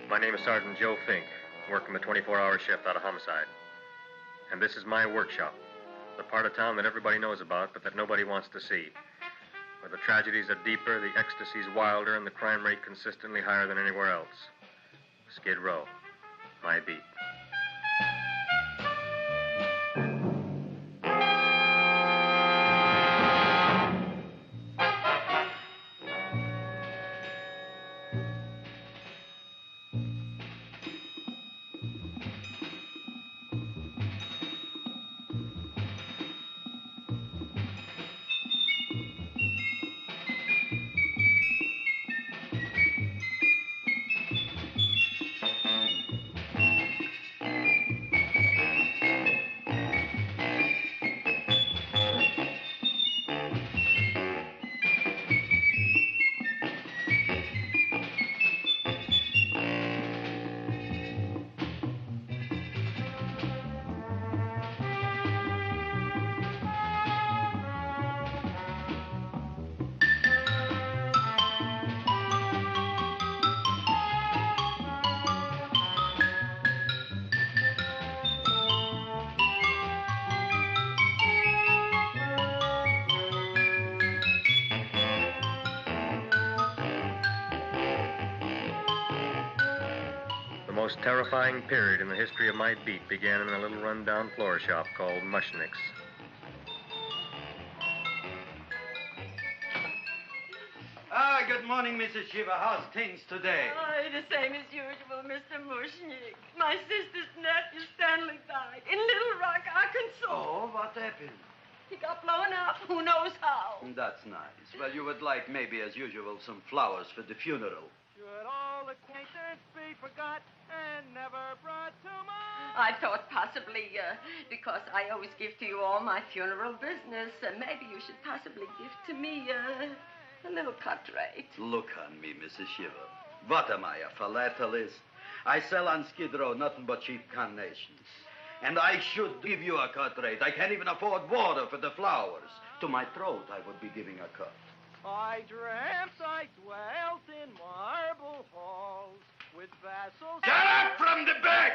My name is Sergeant Joe Fink, working the 24-hour shift out of homicide. And this is my workshop, the part of town that everybody knows about, but that nobody wants to see. Where the tragedies are deeper, the ecstasy's wilder, and the crime rate consistently higher than anywhere else. Skid Row, my beat. The most terrifying period in the history of my beat began in a little run-down floor shop called Mushnick's. Good morning, Mrs. Shiva. How's things today? Oh, the same as usual, Mr. Mushnick. My sister's nephew, Stanley, died in Little Rock, Arkansas. Oh, what happened? He got blown up. Who knows how? That's nice. Well, you would like, maybe as usual, some flowers for the funeral. Should all acquaintance be forgot and never brought to mind? I thought possibly, because I always give to you all my funeral business, maybe you should possibly give to me a little cut rate. Look on me, Mrs. Shiva. What am I, a philatelist? I sell on Skid Row nothing but cheap carnations. And I should give you a cut rate. I can't even afford water for the flowers. To my throat, I would be giving a cut. I dreamt I dwelt in marble halls with vassals... Get up from the back!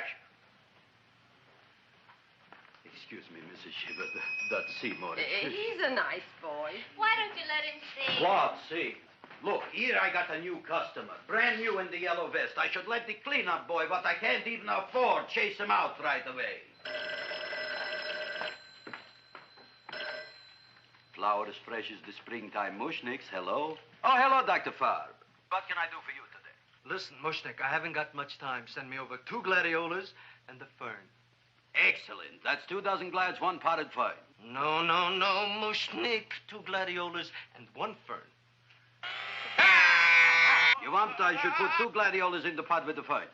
Excuse me, Mrs. Shiva, that's Seymour. He's a nice boy. Why don't you let him see? What, see? Look, here I got a new customer, brand new in the yellow vest. I should let the cleanup boy, but I can't even afford, chase him out right away. Flowers fresh as the springtime Mushnicks. Hello? Oh, hello, Dr. Farb. What can I do for you today? Listen, Mushnick, I haven't got much time. Send me over 2 gladiolas and the fern. Excellent. That's 2 dozen glads, 1 potted fern. No, Mushnick. 2 gladiolas and 1 fern. You want I should put 2 gladiolas in the pot with the ferns?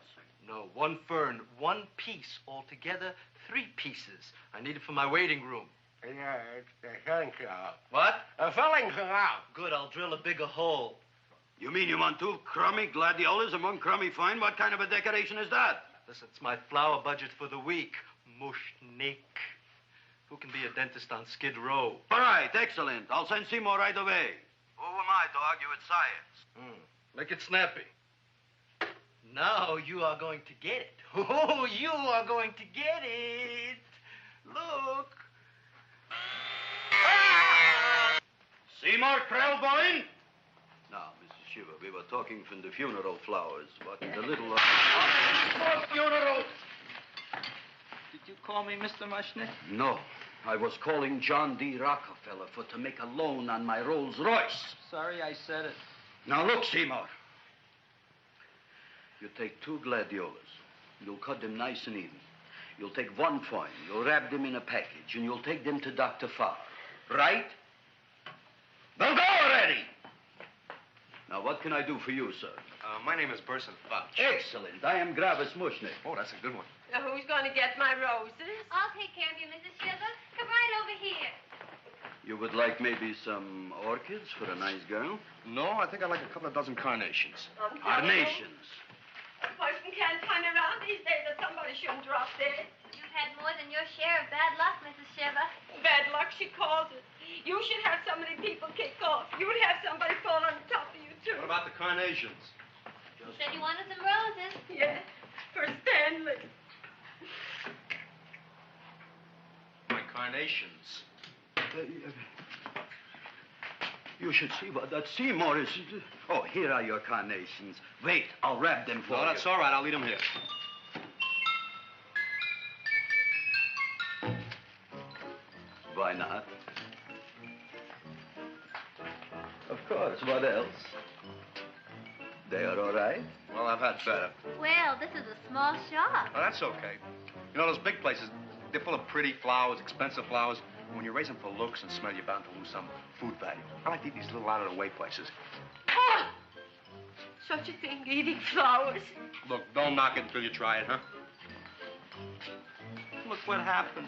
No, 1 fern, 1 piece. Altogether, 3 pieces. I need it for my waiting room. Yeah, it's the filling canal. What? A filling canal. Good, I'll drill a bigger hole. You mean you want 2 crummy gladiolas and 1 crummy fern? What kind of a decoration is that? Listen, it's my flower budget for the week. Mushnick. Who can be a dentist on Skid Row? All right, excellent. I'll send Seymour right away. Who am I to argue with science? Make it snappy. Now you are going to get it. Oh, you are going to get it. Look. Seymour Krellboyne? Now, Mrs. Shiva, we were talking from the funeral flowers. What in the little... For funeral! Did you call me Mr. Mushnick? No. I was calling John D. Rockefeller to make a loan on my Rolls Royce. Sorry I said it. Now, look, Seymour. You take 2 gladiolas. You'll cut them nice and even. You'll take 1 fern. You'll wrap them in a package, and you'll take them to Dr. Farr. Right? Well, go already! Now, what can I do for you, sir? My name is Burson Fudge. Excellent. I am Gravis Mushnick. Oh, that's a good one. Who's going to get my roses? I'll take care of you, Mrs. Shiva. Come right over here. You would like maybe some orchids for a nice girl? No, I think I'd like a couple of dozen carnations. Carnations. A person can't turn around these days that somebody shouldn't drop dead. You've had more than your share of bad luck, Mrs. Shiva. Bad luck, she calls it. You should have so many people kick off. You'd have somebody fall on top of you, too. What about the carnations? Just said you wanted some roses. Yeah, for Stanley. My carnations. You should see what that Seymour is. Oh, here are your carnations. Wait, I'll wrap them for you. No, that's all right. I'll leave them here. Why not? Of course. What else? They are all right? Well, I've had better. Well, this is a small shop. Oh, that's okay. You know, those big places, they're full of pretty flowers, expensive flowers. When you raise them for looks and smell, you're bound to lose some food value. I like to eat these little out-of-the-way places. Oh! Such a thing, eating flowers. Look, don't knock it until you try it, huh? Look what happened.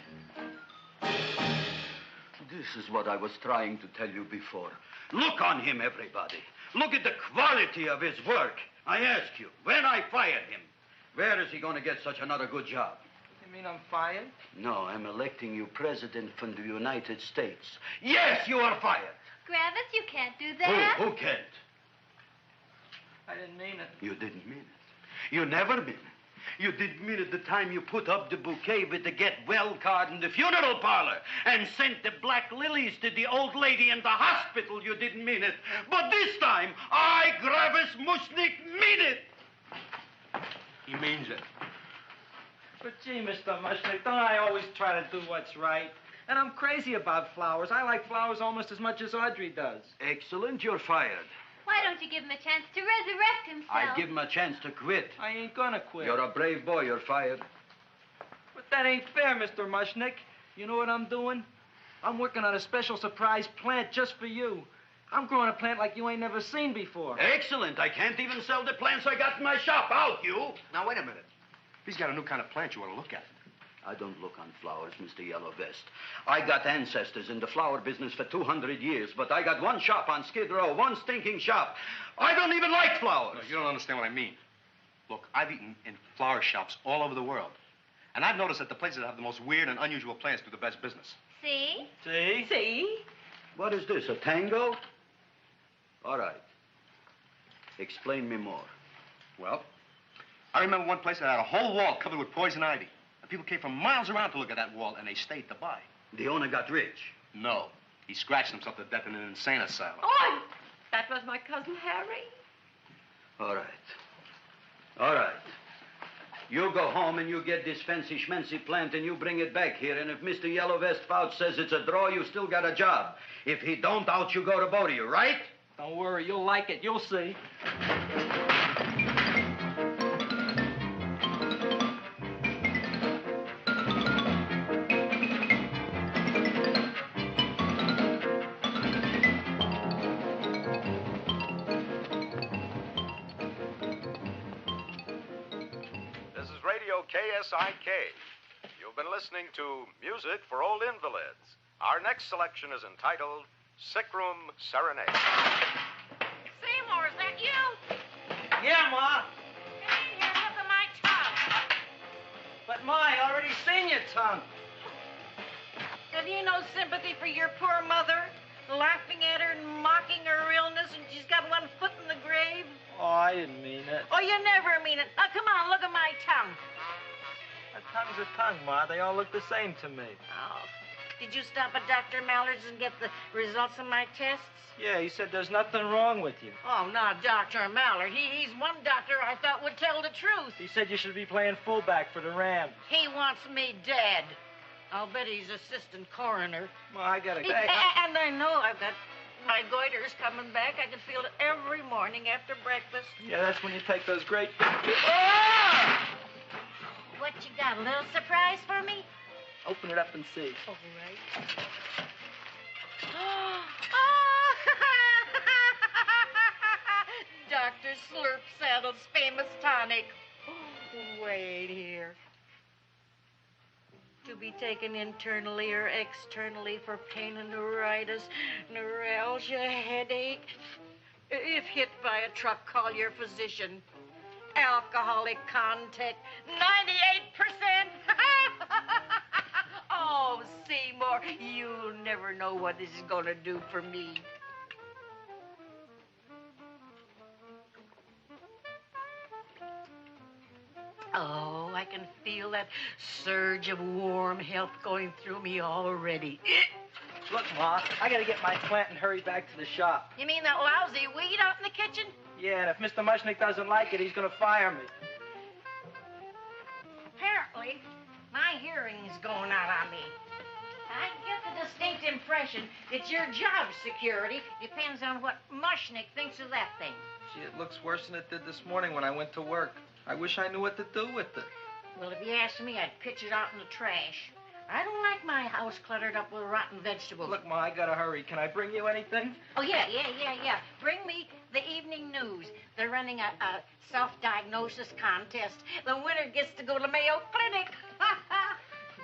This is what I was trying to tell you before. Look on him, everybody. Look at the quality of his work. I ask you, when I fired him, where is he going to get such another good job? You mean I'm fired? No, I'm electing you president from the United States. Yes, you are fired. Gravis, you can't do that. Who can't? I didn't mean it. You didn't mean it. You never mean it. You didn't mean it the time you put up the bouquet with the get well card in the funeral parlor and sent the black lilies to the old lady in the hospital. You didn't mean it. But this time, I, Gravis Mushnik, mean it. He means it. But gee, Mr. Mushnick, don't I always try to do what's right? And I'm crazy about flowers. I like flowers almost as much as Audrey does. Excellent, you're fired. Why don't you give him a chance to resurrect himself? I'd give him a chance to quit. I ain't gonna quit. You're a brave boy, you're fired. But that ain't fair, Mr. Mushnick. You know what I'm doing? I'm working on a special surprise plant just for you. I'm growing a plant like you ain't never seen before. Excellent. I can't even sell the plants I got in my shop. Out, you. Now, wait a minute. He's got a new kind of plant you ought to look at. I don't look on flowers, Mr. Yellow Vest. I got ancestors in the flower business for 200 years, but I got one shop on Skid Row, one stinking shop. I don't even like flowers. No, you don't understand what I mean. Look, I've eaten in flower shops all over the world. And I've noticed that the places that have the most weird and unusual plants do the best business. See? See? See? What is this, a tango? All right. Explain me more. Well, I remember one place that had a whole wall covered with poison ivy. And people came from miles around to look at that wall, and they stayed to buy. The owner got rich. No. He scratched himself to death in an insane asylum. Oh, that was my cousin Harry. All right. All right. You go home and you get this fancy schmancy plant and you bring it back here. And if Mr. Yellow Vest Fouch says it's a draw, you still got a job. If he don't, out you go to both of you, right? Don't worry, you'll like it. You'll see. KSIK. You've been listening to Music for Old Invalids. Our next selection is entitled Sick Room Serenade. Seymour, is that you? Yeah, Ma. Get in here and look at my tongue. But, Ma, I already seen your tongue. Have you no sympathy for your poor mother? Laughing at her and mocking her illness, and she's got one foot in the grave? Oh, I didn't mean it. Oh, you never mean it. Now, come on, look at my tongue. A tongue's a tongue, Ma. They all look the same to me. Oh, did you stop at Dr. Mallard's and get the results of my tests? Yeah, he said there's nothing wrong with you. Oh, not Dr. Mallard. He's one doctor I thought would tell the truth. He said you should be playing fullback for the Rams. He wants me dead. I'll bet he's assistant coroner. Ma, I gotta go. And I know I've got my goiter's coming back. I can feel it every morning after breakfast. Yeah, that's when you take those great big... Ah! What you got, a little surprise for me? Open it up and see. All right. Dr. Slurp Saddle's famous tonic. Wait here. To be taken internally or externally for pain and neuritis, neuralgia, headache. If hit by a truck, call your physician. Alcoholic content, 98%. Oh, Seymour, you'll never know what this is going to do for me. Oh, I can feel that surge of warm health going through me already. Look, Ma, I gotta get my plant and hurry back to the shop. You mean that lousy weed out in the kitchen? Yeah, and if Mr. Mushnick doesn't like it, he's gonna fire me. Apparently, my hearing's going out on me. I get the distinct impression that your job security depends on what Mushnick thinks of that thing. Gee, it looks worse than it did this morning when I went to work. I wish I knew what to do with it. Well, if you asked me, I'd pitch it out in the trash. I don't like my house cluttered up with rotten vegetables. Look, Ma, I gotta hurry. Can I bring you anything? Oh, yeah. Bring me the evening news. They're running a self-diagnosis contest. The winner gets to go to Mayo Clinic.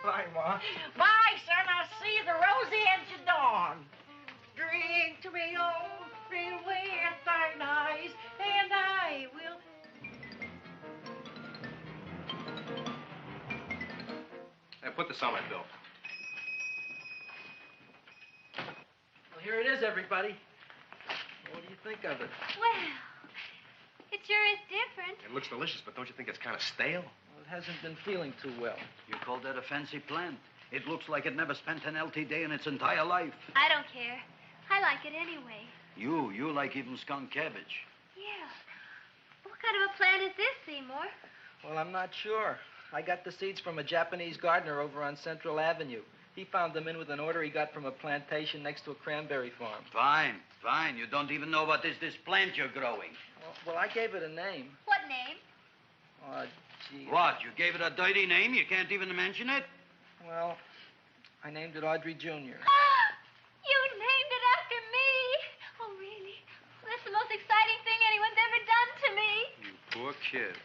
Bye, Ma. Bye, son. I'll see you at the rosy edge of dawn. Drink to me, oh, feel away at thine eyes, and I will... Hey, put this on my bill. Well, here it is, everybody. What do you think of it? Well, it sure is different. It looks delicious, but don't you think it's kind of stale? Well, it hasn't been feeling too well. You call that a fancy plant? It looks like it never spent an LT day in its entire life. I don't care. I like it anyway. You like even skunk cabbage. Yeah. What kind of a plant is this, Seymour? Well, I'm not sure. I got the seeds from a Japanese gardener over on Central Avenue. He found them in with an order he got from a plantation next to a cranberry farm. Fine. You don't even know what is this plant you're growing. Well, I gave it a name. What name? Oh, gee. What, you gave it a dirty name? You can't even mention it? Well, I named it Audrey Junior. You named it after me. Oh, really? Well, that's the most exciting thing anyone's ever done to me. You poor kid.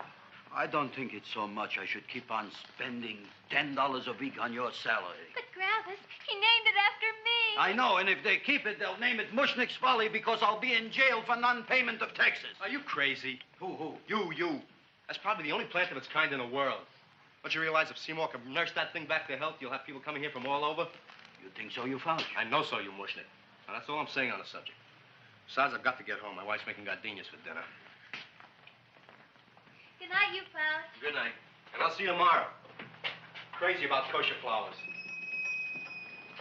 I don't think it's so much I should keep on spending $10 a week on your salary. But, Gravis, he named it after me. I know, and if they keep it, they'll name it Mushnick's Folly because I'll be in jail for non-payment of taxes. Are you crazy? Who? You. That's probably the only plant of its kind in the world. Don't you realize if Seymour can nurse that thing back to health, you'll have people coming here from all over? You think so, you found? I know so, you Mushnick. Now, that's all I'm saying on the subject. Besides, I've got to get home. My wife's making gardenias for dinner. Good night, you fellas. Good night. And I'll see you tomorrow. Crazy about kosher flowers.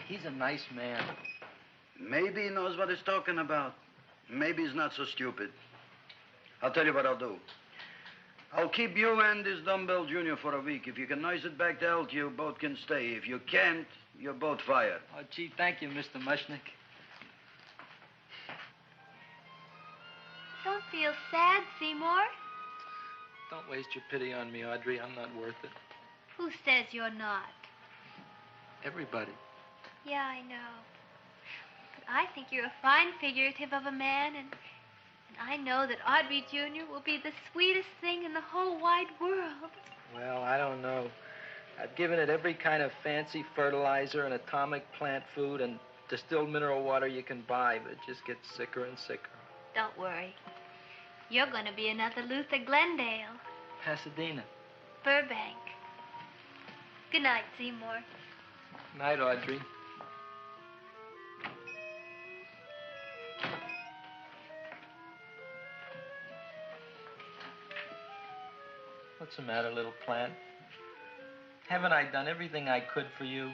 He's a nice man. Maybe he knows what he's talking about. Maybe he's not so stupid. I'll tell you what I'll do. I'll keep you and this dumbbell junior for a week. If you can nurse it back to health, you both can stay. If you can't, you're both fired. Oh, gee, thank you, Mr. Mushnick. Don't feel sad, Seymour. Don't waste your pity on me, Audrey. I'm not worth it. Who says you're not? Everybody. Yeah, I know. But I think you're a fine figurative of a man, and I know that Audrey Junior will be the sweetest thing in the whole wide world. Well, I don't know. I've given it every kind of fancy fertilizer and atomic plant food and distilled mineral water you can buy, but it just gets sicker and sicker. Don't worry. You're going to be another Luther Glendale. Pasadena. Burbank. Good night, Seymour. Night, Audrey. What's the matter, little plant? Haven't I done everything I could for you?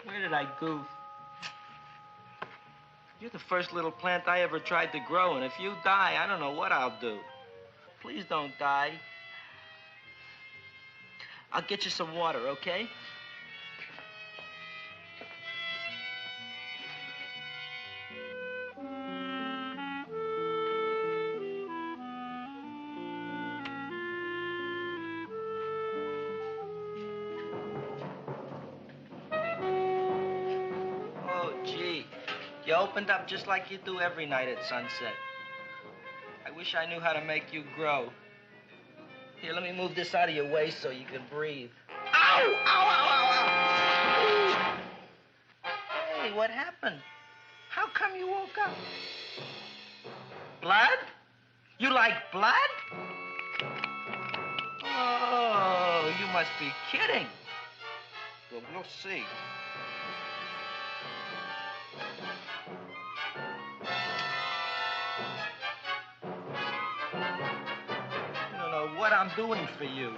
Where did I goof? You're the first little plant I ever tried to grow, and if you die, I don't know what I'll do. Please don't die. I'll get you some water, okay? You opened up just like you do every night at sunset. I wish I knew how to make you grow. Here, let me move this out of your way so you can breathe. Ow! Ow, ow, ow, ow! Hey, what happened? How come you woke up? Blood? You like blood? Oh, you must be kidding. Well, we'll see. What I'm doing for you.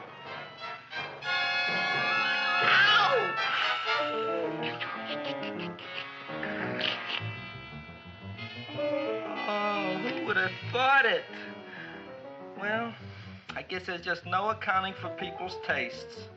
Oh, who would have thought it? Well, I guess there's just no accounting for people's tastes.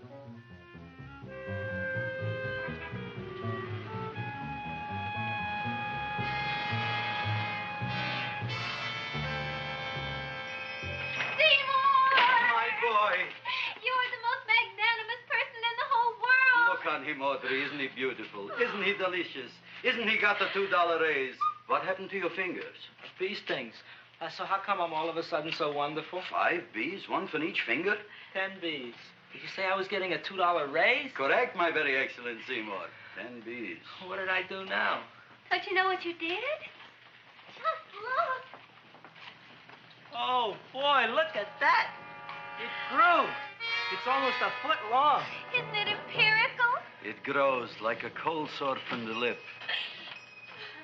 You're the most magnanimous person in the whole world. Look on him, Audrey. Isn't he beautiful? Isn't he delicious? Isn't he got the $2 raise? What happened to your fingers? Bee stings. So how come I'm all of a sudden so wonderful? 5 bees, one for each finger? 10 bees. Did you say I was getting a $2 raise? Correct, my very excellent Seymour. 10 bees. What did I do now? Don't you know what you did? Just look. Oh, boy, look at that. It grew. It's almost a foot long. Isn't it empirical? It grows like a cold sore from the lip.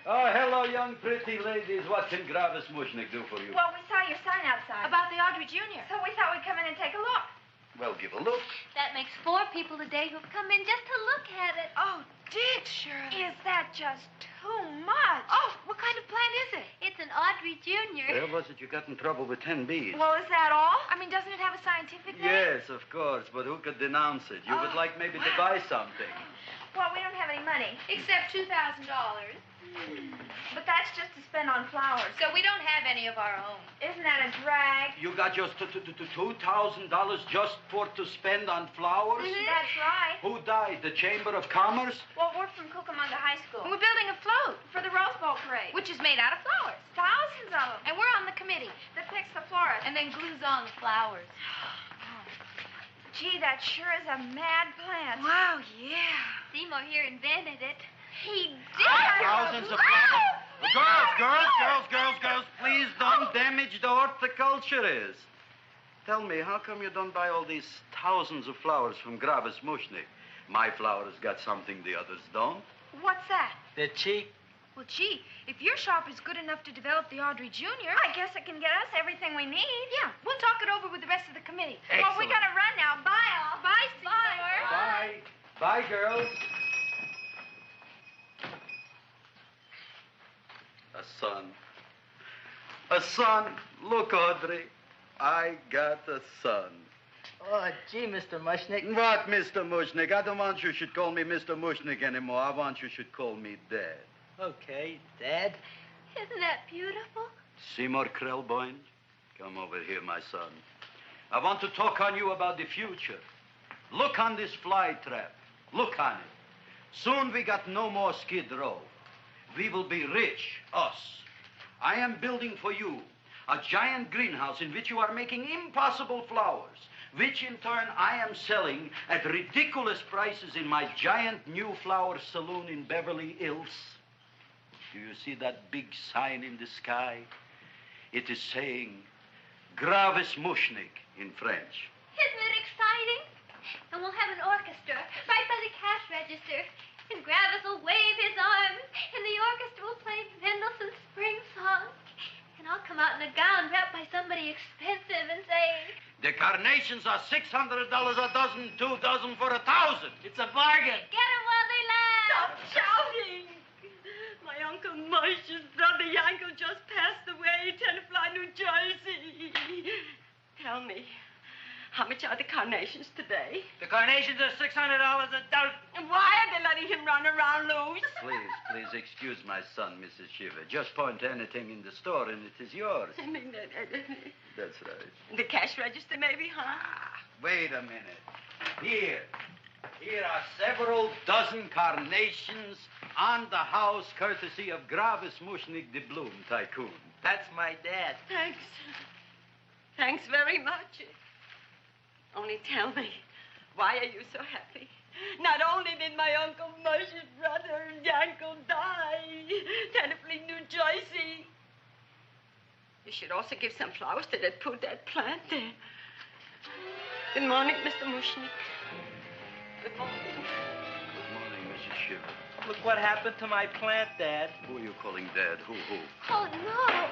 Oh, hello, young pretty ladies. What can Gravis Mushnik do for you? Well, we saw your sign outside. About the Audrey Junior. So we thought we'd come in and take a look. Well, give a look. That makes 4 people today who've come in just to look at it. Oh, Dick, Shirley. Is that just too much? Oh, what kind of plant is it? It's an Audrey Junior. Where was it you got in trouble with 10 bees? Well, is that all? I mean, doesn't it have a scientific name? Yes, of course, but who could denounce it? You would like maybe to buy something. Well, we don't have any money. Except $2,000. But that's just to spend on flowers. So we don't have any of our own. Isn't that a drag? You got just $2,000 just for to spend on flowers? That's right. Who died? The Chamber of Commerce? Well, we're from Cucamonga High School. We're building a float For the Rose Bowl parade. which is made out of flowers. Thousands of them. And we're on the committee That picks the florist. and then glues on the flowers. Gee, that sure is a mad plant. Wow, yeah. Seymour here invented it. He did. Thousands of Girls, please don't damage the horticulturist. Tell me, how come you don't buy all these thousands of flowers from Gravis Mushnik? My flowers got something the others don't. What's that? They're cheap. Well, gee, if your shop is good enough to develop the Audrey Junior, I guess it can get us everything we need. Yeah, we'll talk it over with the rest of the committee. Well, we gotta run now. Bye, all. Bye, Seymour. Bye. Bye, girls. A son. A son. Look, Audrey. I got a son. Oh, gee, Mr. Mushnik. What, Mr. Mushnik? I don't want you should call me Mr. Mushnik anymore. I want you should call me Dad. Okay, Dad. Isn't that beautiful? Seymour Krellboyne, come over here, my son. I want to talk on you about the future. Look on this fly trap. Look on it. Soon we got no more Skid Row. We will be rich, us. I am building for you a giant greenhouse in which you are making impossible flowers, which in turn I am selling at ridiculous prices in my giant new flower saloon in Beverly Hills. Do you see that big sign in the sky? It is saying Gravis Mushnik in French. Isn't it exciting? And we'll have an orchestra right by the cash register. And Gravis will wave his arms. And the orchestra will play Mendelssohn's Spring Song. And I'll come out in a gown wrapped by somebody expensive and say, The carnations are $600 a dozen, 2 dozen for $1,000. It's a bargain. get 'em while they last. Stop shouting! My Uncle Mosh's brother Yankel just passed away, Tenafly, New Jersey. Tell me, how much are the carnations today? The carnations are $600 a dozen. And why are they letting him run around loose? Please excuse my son, Mrs. Shiver. Just point to anything in the store and it is yours. I mean, That's right. the cash register maybe, huh? Wait a minute. Here are several dozen carnations on the house courtesy of Gravis Mushnik, the Bloom Tycoon. That's my dad. Thanks. Thanks very much. Only tell me, why are you so happy? Not only did my Uncle Mosh's brother Yankel die, Tenafly, New Jersey, you should also give some flowers to that poor dead plant there. Good morning, Mr. Mushnik. Good morning. Good morning, Mrs. Shiver. Look what happened to my plant, Dad. Who are you calling Dad? Who? Oh, no.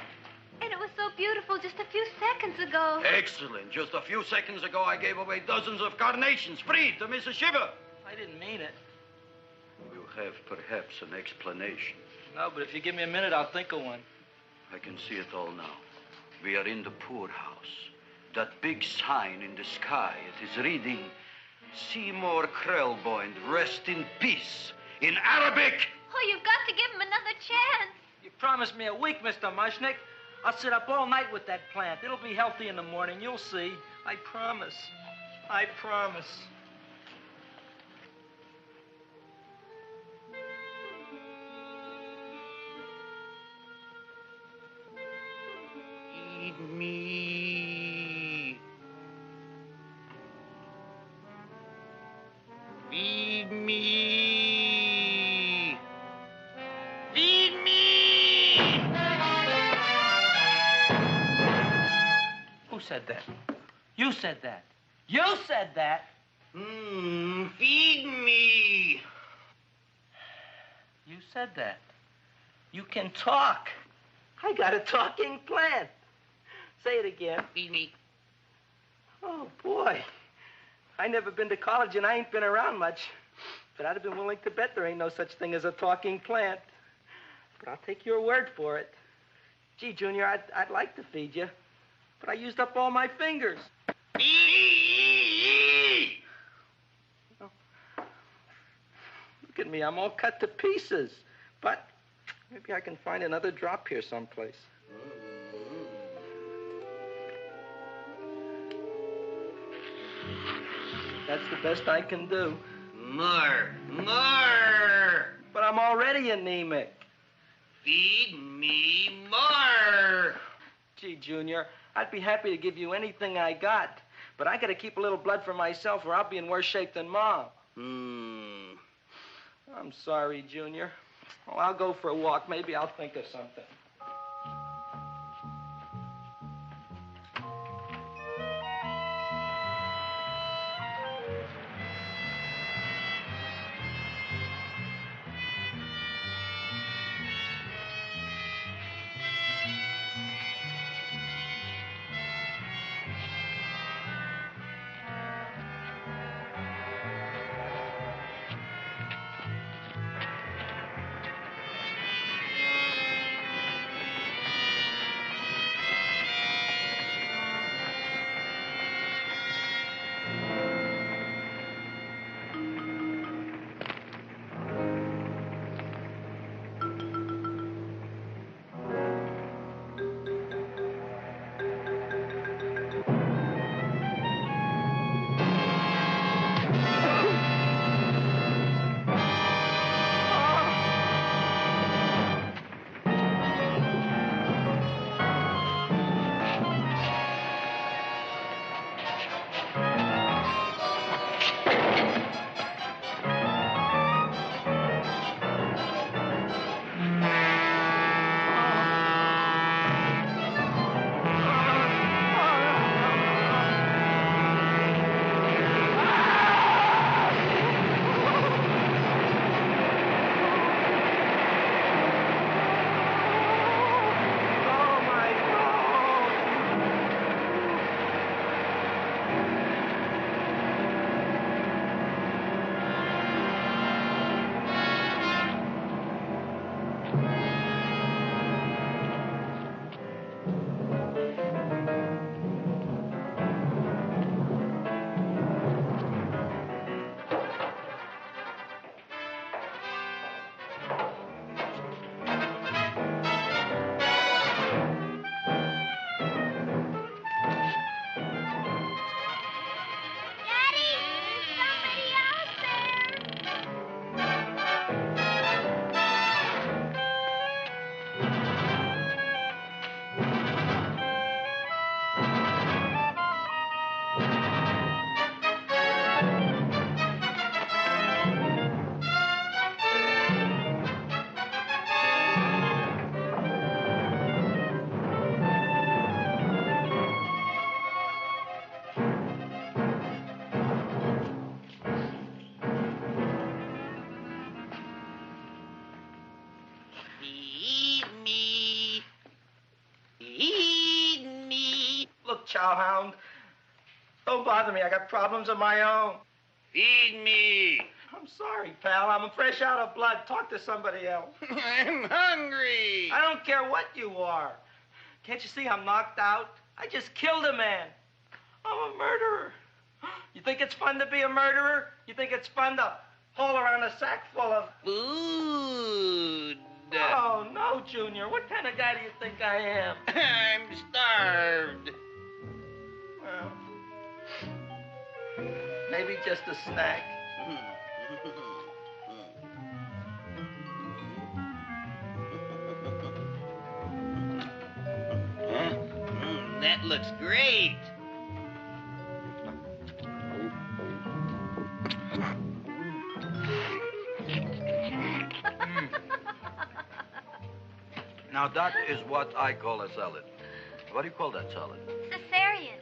And it was so beautiful just a few seconds ago. Excellent. Just a few seconds ago, I gave away dozens of carnations free to Mrs. Shiver. I didn't mean it. You have perhaps an explanation. No, but if you give me a minute, I'll think of one. I can see it all now. We are in the poorhouse. That big sign in the sky, it is reading, Seymour Krelboind, rest in peace, in Arabic. Oh, you've got to give him another chance. You promised me a week, Mr. Mushnick. I'll sit up all night with that plant. It'll be healthy in the morning. You'll see. I promise. I promise. Feed me. Feed me. Feed me. Who said that? You said that. You said that. Feed me. You said that. You can talk. I got a talking plant. Say it again. Feed me. Oh, boy. I never been to college and I ain't been around much. But I'd have been willing to bet there ain't no such thing as a talking plant. But I'll take your word for it. Gee, Junior, I'd like to feed you. But I used up all my fingers. Look at me, I'm all cut to pieces. But maybe I can find another drop here someplace. That's the best I can do. More. But I'm already anemic. Feed me more. Gee, Junior, I'd be happy to give you anything I got. But I gotta keep a little blood for myself or I'll be in worse shape than Mom. I'm sorry, Junior. Well, I'll go for a walk. Maybe I'll think of something. chowhound. Don't bother me. I got problems of my own. Feed me. I'm sorry, pal. I'm fresh out of blood. Talk to somebody else. I'm hungry. I don't care what you are. Can't you see I'm knocked out? I just killed a man. I'm a murderer. You think it's fun to be a murderer? You think it's fun to haul around a sack full of... Food. Oh, no, Junior. What kind of guy do you think I am? I'm starved. Well, maybe just a snack. That looks great. Now, that is what I call a salad. What do you call that salad? Cesarean.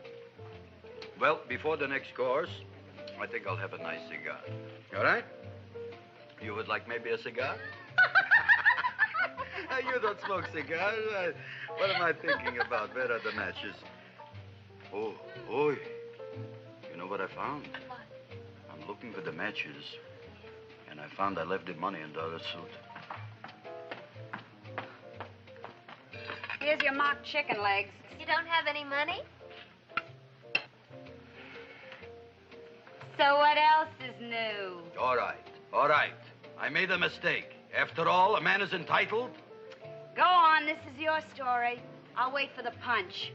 Well, before the next course, I think I'll have a nice cigar. All right? You would like maybe a cigar? You don't smoke cigars. What am I thinking about? Where are the matches? Oh, you know what I found? What? I'm looking for the matches, and I found I left the money in the other suit. Here's your mock chicken legs. You don't have any money? So what else is new? All right. I made a mistake. After all, a man is entitled. Go on, this is your story. I'll wait for the punch.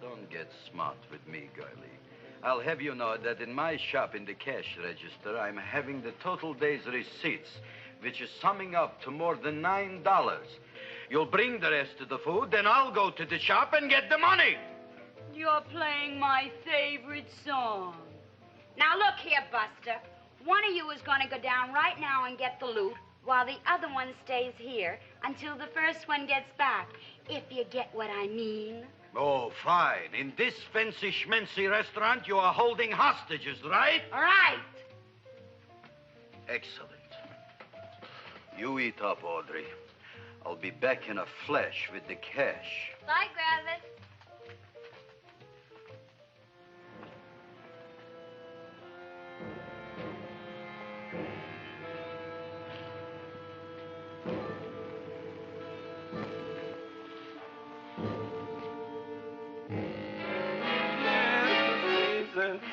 Don't get smart with me, girlie. I'll have you know that in my shop in the cash register, I'm having the total day's receipts, which is summing up to more than $9. You'll bring the rest of the food, then I'll go to the shop and get the money. You're playing my favorite song. Now look here, Buster. One of you is going to go down right now and get the loot, while the other one stays here until the first one gets back, if you get what I mean. Oh, fine. In this fancy schmancy restaurant, you are holding hostages, right? Right. Excellent. You eat up, Audrey. I'll be back in a flash with the cash. Bye, Gravis.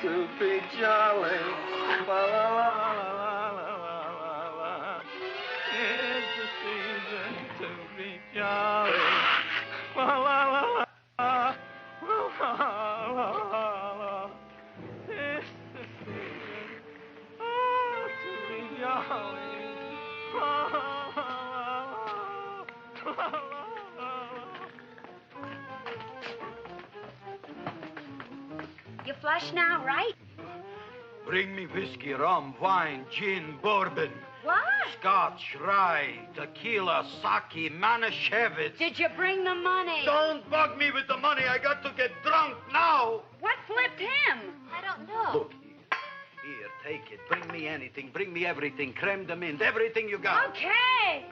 To be jolly. La, la, la, la, la, la, la. It's the season to be jolly. La, la, la, la, la, la, la, la. It's the season to be jolly. La, la, la, la, la, la. You flush now, right? Bring me whiskey, rum, wine, gin, bourbon. What? Scotch, rye, tequila, sake, Manischewitz. Did you bring the money? Don't bug me with the money. I got to get drunk now. What flipped him? I don't know. Look here. Here, take it. Bring me anything. Bring me everything. Creme de menthe. Everything you got. Okay.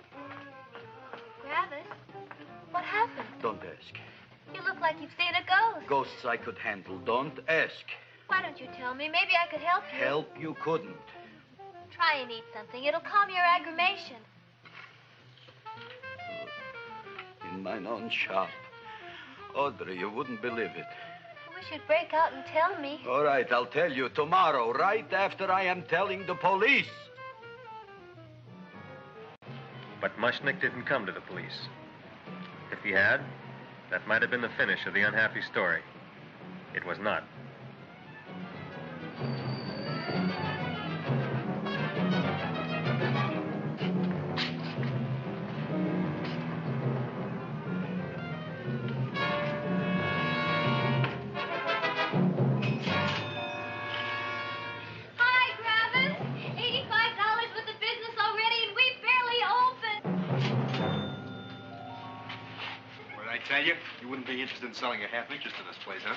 Gravis, what happened? Don't ask. You look like you've seen a ghost. Ghosts I could handle. Don't ask. Why don't you tell me? Maybe I could help you. Help you couldn't. Try and eat something. It'll calm your aggravation. In mine own shop. Audrey, you wouldn't believe it. I wish you'd break out and tell me. All right, I'll tell you tomorrow, right after I am telling the police. But Mushnick didn't come to the police. If he had, that might have been the finish of the unhappy story. It was not. Hi, Gravis. $85 worth of business already, and we barely opened. What did I tell you? You wouldn't be interested in selling a half interest in this place, huh?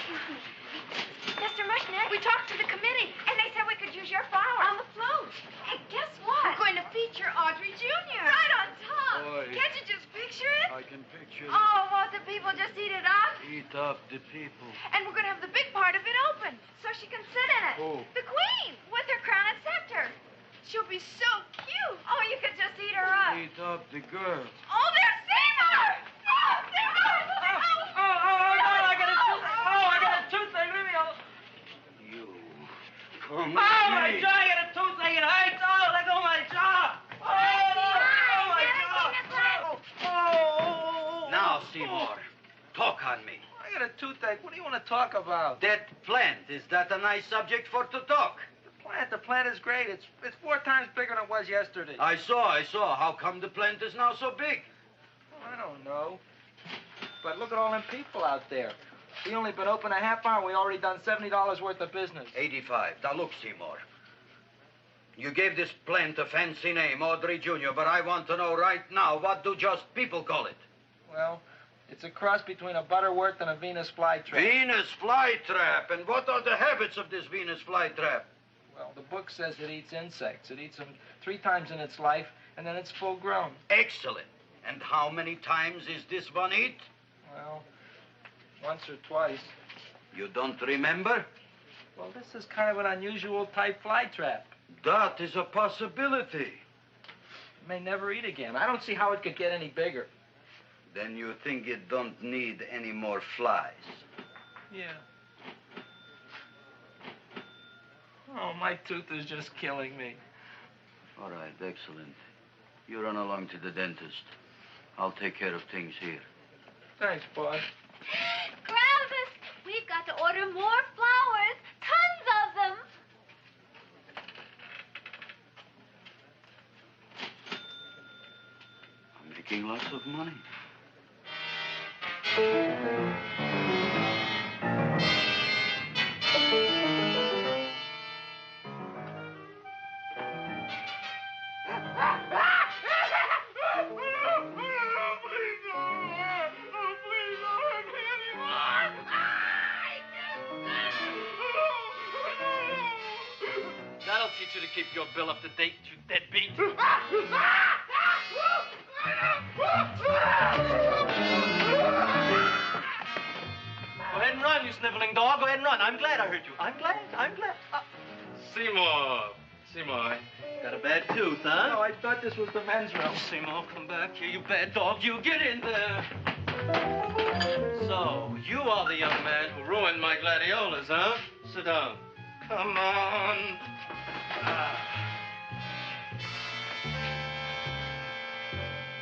Mr. Mushnick, we talked to the committee, and they said we could use your flower. On the float. Hey, guess what? We're going to feature Audrey Junior. Right on top. boy. Can't you just picture it? I can picture it. Oh, won't the people just eat it up? Eat up the people. And we're going to have the big part of it open, so she can sit in it. Who? The queen, with her crown and scepter. She'll be so cute. Oh, you could just eat her up. Eat up the girl. Oh, there's Seymour! Oh, Seymour! I got a toothache. Leave me alone. You. Come Oh, with my me. jaw, I got a toothache. It hurts. Oh, let go of my jaw. Oh, my jaw. Oh. Now, Seymour, talk on me. I got a toothache. What do you want to talk about? That plant, is that a nice subject for to talk? The plant is great. It's 4 times bigger than it was yesterday. I saw. How come the plant is now so big? I don't know. But look at all them people out there. We only been open a half hour. We already done $70 worth of business. 85. Now, look, Seymour. You gave this plant a fancy name, Audrey Junior, but I want to know right now, what do just people call it? Well, it's a cross between a Butterworth and a Venus flytrap. Venus flytrap. And what are the habits of this Venus flytrap? Well, the book says it eats insects. It eats them 3 times in its life, and then it's full grown. Excellent. And how many times is this one eat? Well, once or twice. You don't remember? Well, this is kind of an unusual type flytrap. That is a possibility. It may never eat again. I don't see how it could get any bigger. Then you think it don't need any more flies? Yeah. Oh, my tooth is just killing me. All right, excellent. You run along to the dentist. I'll take care of things here. Thanks, boy. Gravis, we've got to order more flowers. Tons of them. I'm making lots of money. That'll teach you to keep your bill up to date, you deadbeat. Go ahead and run, you sniveling dog. Go ahead and run. I'm glad I heard you. I'm glad. Seymour, got a bad tooth, huh? No, I thought this was the men's room. Seymour, come back here, you bad dog. You get in there. So, you are the young man who ruined my gladiolas, huh? Sit down. Come on.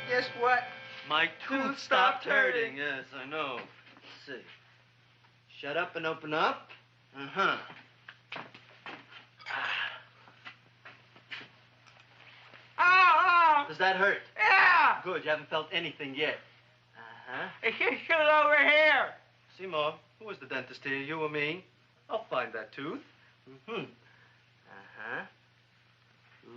Guess what? My tooth stopped hurting. Yes, I know. Let's see. Shut up and open up. Uh-huh. Oh! Does that hurt? Yeah! Good, you haven't felt anything yet. Uh-huh. Hey, get it over here. Seymour, who was the dentist here, you or me? I'll find that tooth. Mm-hmm. Uh-huh.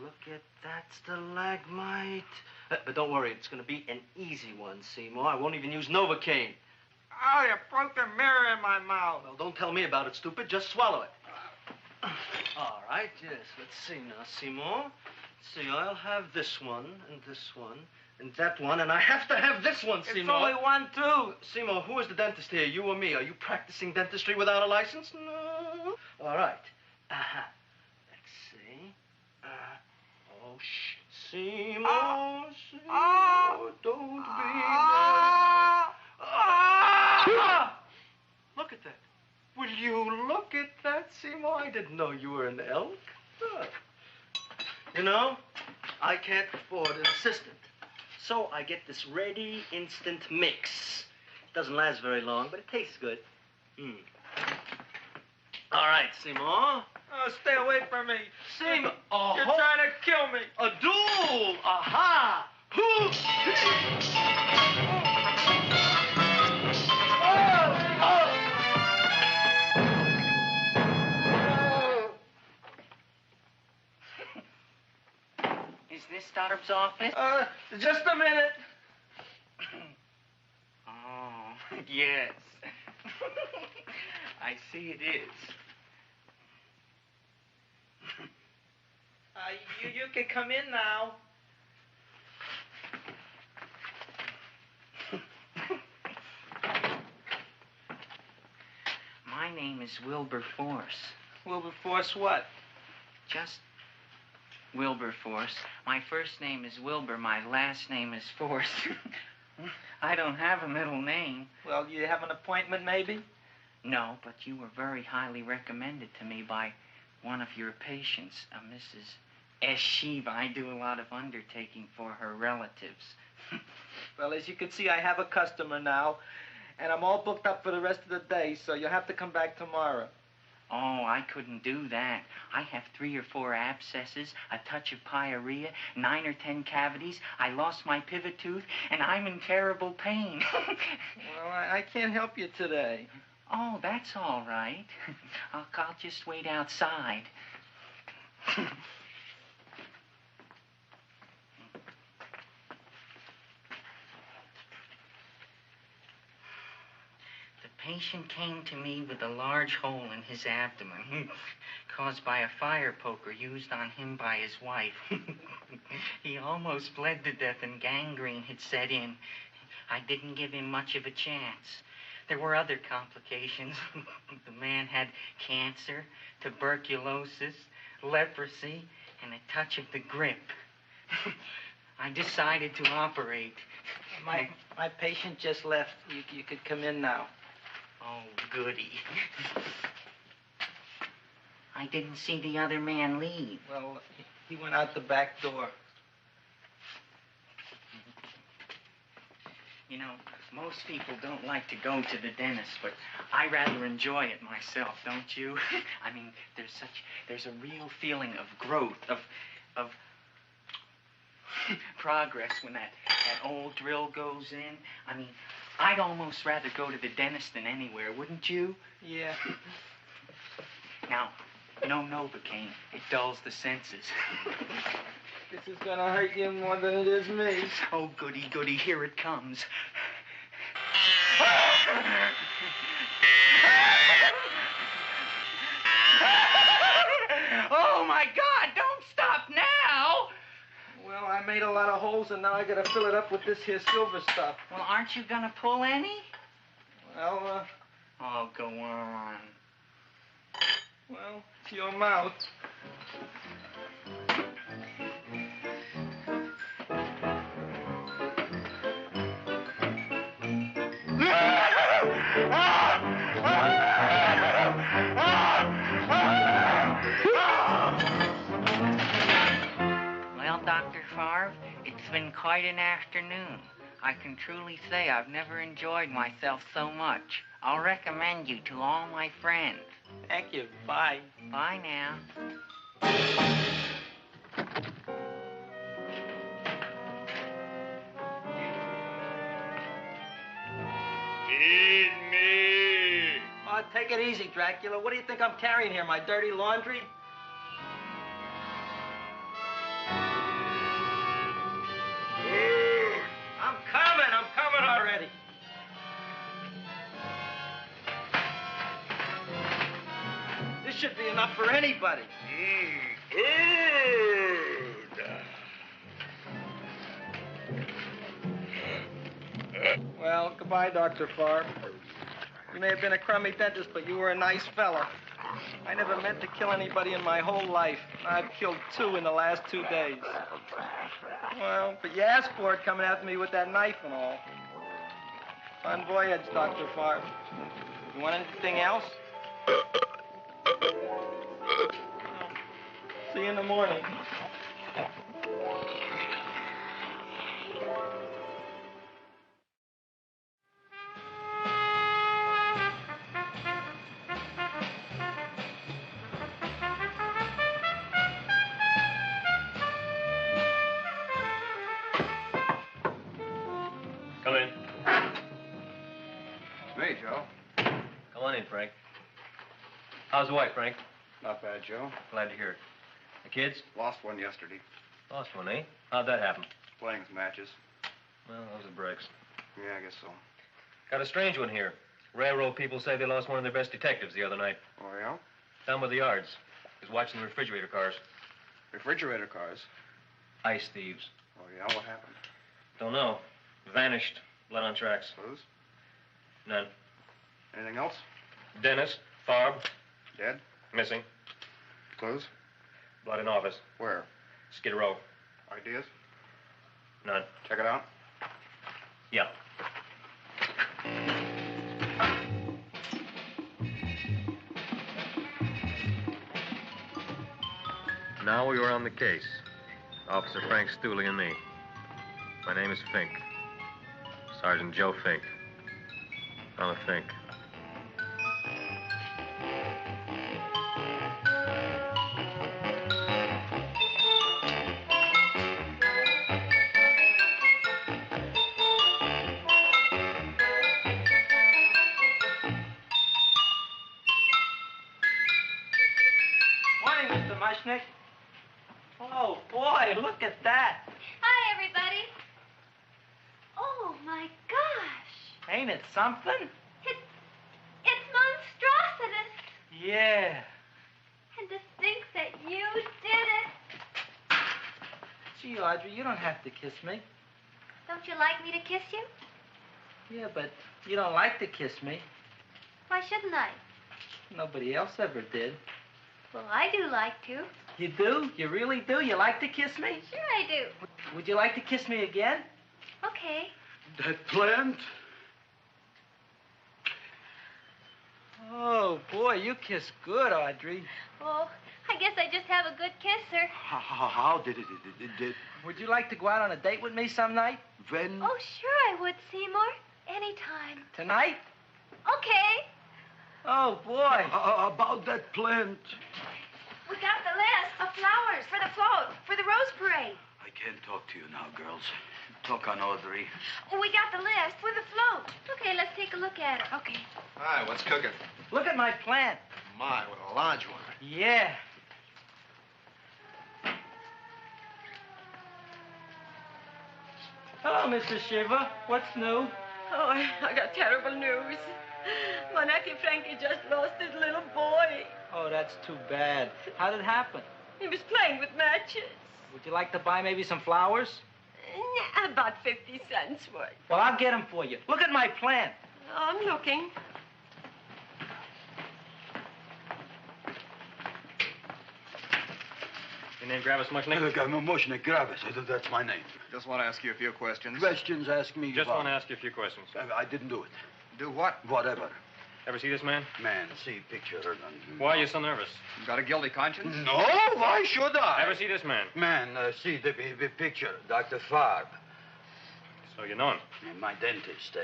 Look at that stalagmite. But don't worry, it's going to be an easy one, Seymour. I won't even use Novocaine. Oh, you broke the mirror in my mouth. Well, don't tell me about it, stupid. Just swallow it. All right, yes. Let's see now, Seymour. Let's see, I'll have this one, and that one, and I have to have this one, Seymour. It's only one tooth. Seymour, who is the dentist here, you or me? Are you practicing dentistry without a license? No. All right. Uh-huh. Let's see. Oh, shh. Seymour, Seymour, don't be mad. Look at that. Will you look at that, Seymour? I didn't know you were an elk. You know, I can't afford an assistant. So I get this ready instant mix. It doesn't last very long, but it tastes good. All right, Seymour. Oh, stay away from me. Seymour. You're trying to kill me. A duel. Aha. Is this Stoddard's office? Just a minute. Oh, yes. I see it is. You can come in now. My name is Wilberforce. Wilberforce what? Just Wilberforce. My first name is Wilbur. My last name is Force. I don't have a middle name. Well, you have an appointment, maybe? No, but you were very highly recommended to me by one of your patients, Mrs. S. Shiva. I do a lot of undertaking for her relatives. Well, as you can see, I have a customer now, and I'm all booked up for the rest of the day, so you'll have to come back tomorrow. Oh, I couldn't do that. I have 3 or 4 abscesses, a touch of pyorrhea, 9 or 10 cavities. I lost my pivot tooth, and I'm in terrible pain. Well, I can't help you today. Oh, that's all right. I'll just wait outside. The patient came to me with a large hole in his abdomen, caused by a fire poker used on him by his wife. He almost bled to death and gangrene had set in. I didn't give him much of a chance. There were other complications. The man had cancer, tuberculosis, leprosy, and a touch of the grip. I decided to operate. My patient just left. You could come in now. Oh, goody. I didn't see the other man leave. Well, he went out the back door. You know, most people don't like to go to the dentist, but I rather enjoy it myself, don't you? I mean, there's a real feeling of growth, of progress when that old drill goes in. I mean, I'd almost rather go to the dentist than anywhere, wouldn't you? Yeah. Now, no Novocaine. It dulls the senses. This is gonna hurt you more than it is me. Oh, goody, goody, here it comes. Oh, my God, don't stop now! Well, I made a lot of holes, and now I gotta fill it up with this here silver stuff. Well, aren't you gonna pull any? Well, Oh, go on. Well, it's your mouth. Well, Dr. Favre, it's been quite an afternoon. I can truly say I've never enjoyed myself so much. I'll recommend you to all my friends. Thank you. Bye. Bye now. Feed me. Oh, take it easy, Dracula. What do you think I'm carrying here, my dirty laundry? I'm coming already. This should be enough for anybody. Well, goodbye, Dr. Favre. You may have been a crummy dentist, but you were a nice fella. I never meant to kill anybody in my whole life. I've killed 2 in the last 2 days. Well, but you asked for it coming after me with that knife and all. Bon voyage, Dr. Favre. You want anything else? See you in the morning. Come in. It's me, Joe. Come on in, Frank. How's the wife, Frank? Not bad, Joe. Glad to hear it. The kids? Lost one yesterday. Lost one, eh? How'd that happen? Playing some matches. Well, those are breaks. Yeah, I guess so. Got a strange one here. Railroad people say they lost one of their best detectives the other night. Oh, yeah? Down by the yards. He was watching the refrigerator cars. Refrigerator cars? Ice thieves. Oh, yeah? What happened? Don't know. Vanished. Blood on tracks. Clues? None. Anything else? Dennis, Farb. Dead? Missing. Clues? Blood in office. Where? Skid Row. Ideas? None. Check it out. Yeah. Now we were on the case. Officer Frank Stooley and me. My name is Fink. Sergeant Joe Fink. I'm a Fink. Morning, Mr. Mushnick. Oh, boy, look at that. Hi, everybody. Oh, my gosh. Ain't it something? It's monstrositous. Yeah. And to think that you did it. Gee, Audrey, you don't have to kiss me. Don't you like me to kiss you? Yeah, but you don't like to kiss me. Why shouldn't I? Nobody else ever did. Well, I do like to. You do? You really do? You like to kiss me? Sure I do. Would you like to kiss me again? Okay. That plant? Oh, boy, you kiss good, Audrey. Oh, I guess I just have a good kisser. How did it? Would you like to go out on a date with me some night? When? Oh, sure I would, Seymour. Anytime. Tonight? Okay. Oh, boy. About that plant. We got the list of flowers for the float, for the Rose Parade. I can't talk to you now, girls. Talk on Audrey. We got the list for the float. Okay, let's take a look at it. Okay. Hi, what's cooking? Look at my plant. My, what a large one. Yeah. Hello, Mr. Shiva. What's new? Oh, I got terrible news. My nephew Frankie just lost his little boy. Oh, that's too bad. How did it happen? He was playing with matches. Would you like to buy maybe some flowers? About 50 cents worth. Well, I'll get them for you. Look at my plant. I'm looking. Your name Gravis Mushnick? Look, I'm Mushnick Gravis. That's my name. Just want to ask you a few questions. Questions, ask me. Just about. want to ask you a few questions. I didn't do it. Do what? Whatever. Ever see this man? Man, see picture. Why are you so nervous? You got a guilty conscience? No, why should I? Ever see this man? Man, see the picture. Dr. Farb. So you know him? My dentist.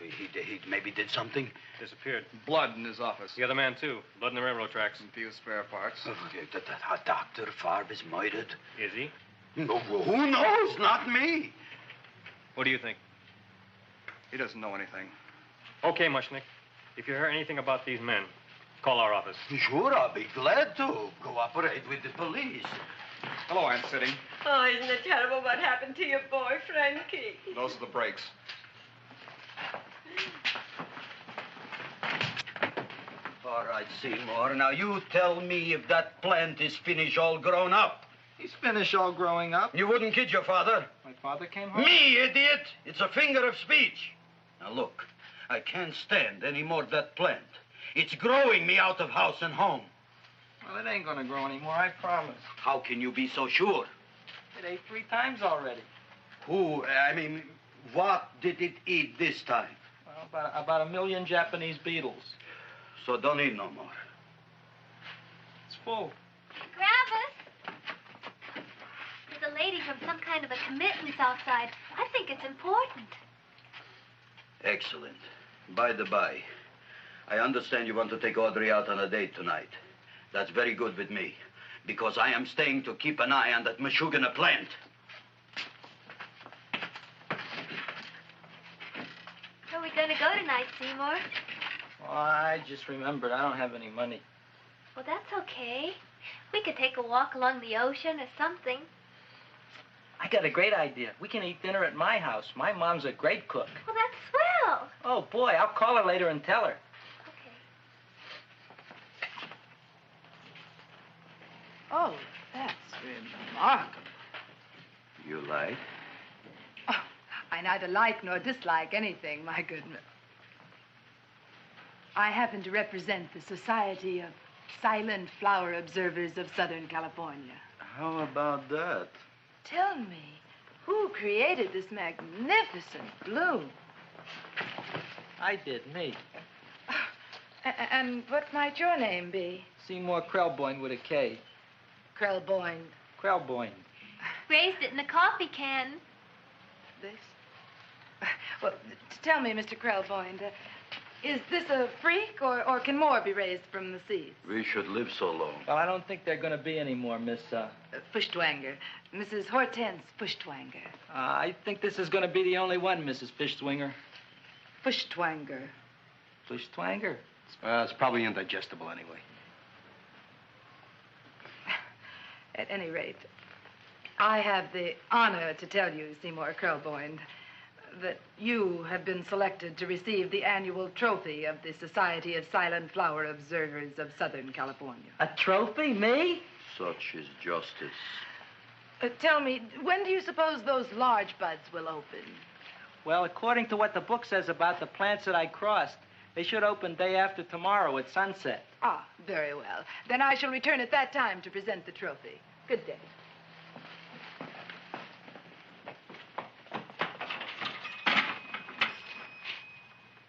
He maybe did something. Disappeared. Blood in his office. The other man, too. Blood in the railroad tracks. And few spare parts. Dr. Farb is murdered. Is he? No, who knows? Not me. What do you think? He doesn't know anything. Okay, Mushnick. If you hear anything about these men, call our office. Sure, I'll be glad to cooperate with the police. Hello, Aunt Sitting. Oh, isn't it terrible what happened to your boy, Frankie? Those are the brakes. All right, Seymour. Now, you tell me if that plant is finished all grown up. He's finished all growing up. You wouldn't kid your father? My father came home? Me, idiot! It's a figure of speech. Now, look, I can't stand any more of that plant. It's growing me out of house and home. Well, it ain't gonna grow anymore, I promise. How can you be so sure? It ate 3 times already. What did it eat this time? Well, about 1 million Japanese beetles. So don't eat no more. It's full. Gravis! There's a lady from some kind of a commitment outside. I think it's important. Excellent. By the by, I understand you want to take Audrey out on a date tonight. That's very good with me, because I am staying to keep an eye on that Meshuggah plant. Where are we going to go tonight, Seymour? Well, I just remembered I don't have any money. Well, that's okay. We could take a walk along the ocean or something. I got a great idea. We can eat dinner at my house. My mom's a great cook. Well, that's swell. Oh, boy, I'll call her later and tell her. Okay. Oh, that's remarkable. You like? Oh, I neither like nor dislike anything, my goodness. I happen to represent the Society of Silent Flower Observers of Southern California. How about that? Tell me, who created this magnificent bloom? I did, me. And what might your name be? Seymour Krelboyne with a K. Krelboyne. Krelboyne. Raised it in a coffee can. This? Well, tell me, Mr. Krelboyne, is this a freak, or can more be raised from the seeds? We should live so long. Well, I don't think they're going to be any more, Miss, Fuschtwanger. Mrs. Hortense Fuschtwanger. I think this is going to be the only one, Mrs. Fishswinger. Fuschtwanger. Fuschtwanger? It's probably indigestible anyway. At any rate, I have the honor to tell you, Seymour Krelboyne, that you have been selected to receive the annual trophy of the Society of Silent Flower Observers of Southern California. A trophy? Me? Such is justice. Tell me, when do you suppose those large buds will open? Well, according to what the book says about the plants that I crossed, they should open day after tomorrow at sunset. Ah, very well. Then I shall return at that time to present the trophy. Good day.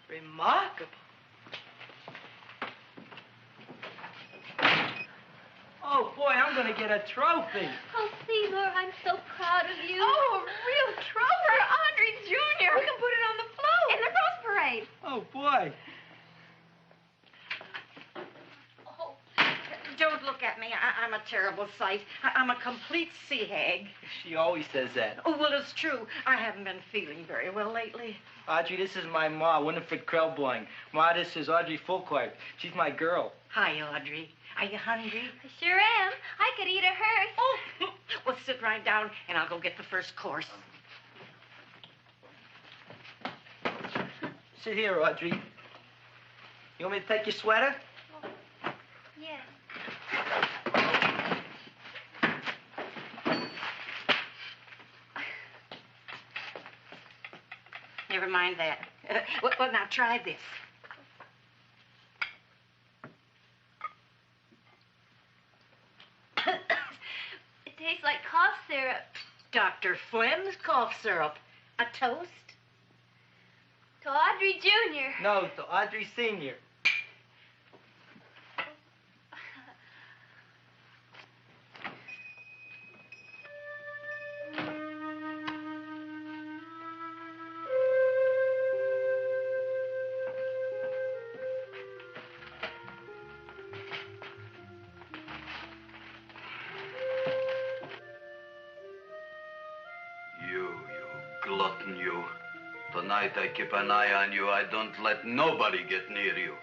Remarkable. Oh, boy, I'm going to get a trophy. Oh, Seymour, I'm so proud of you. Oh, a real trophy for Audrey Junior. We can put it on the float in the Rose Parade. Oh, boy. Don't look at me. I'm a terrible sight. I'm a complete sea hag. She always says that. Oh, well, it's true. I haven't been feeling very well lately. Audrey, this is my ma, Winifred Krelboyne. Ma, this is Audrey Fulcourt. She's my girl. Hi, Audrey. Are you hungry? I sure am. I could eat a hearse. Oh, well, sit right down, and I'll go get the first course. Sit here, Audrey. You want me to take your sweater? Yes. Never mind that. Well, now try this. It tastes like cough syrup. Dr. Flynn's cough syrup. A toast? To Audrey Junior. No, to Audrey Senior. You glutton, you. Tonight I keep an eye on you. I don't let nobody get near you.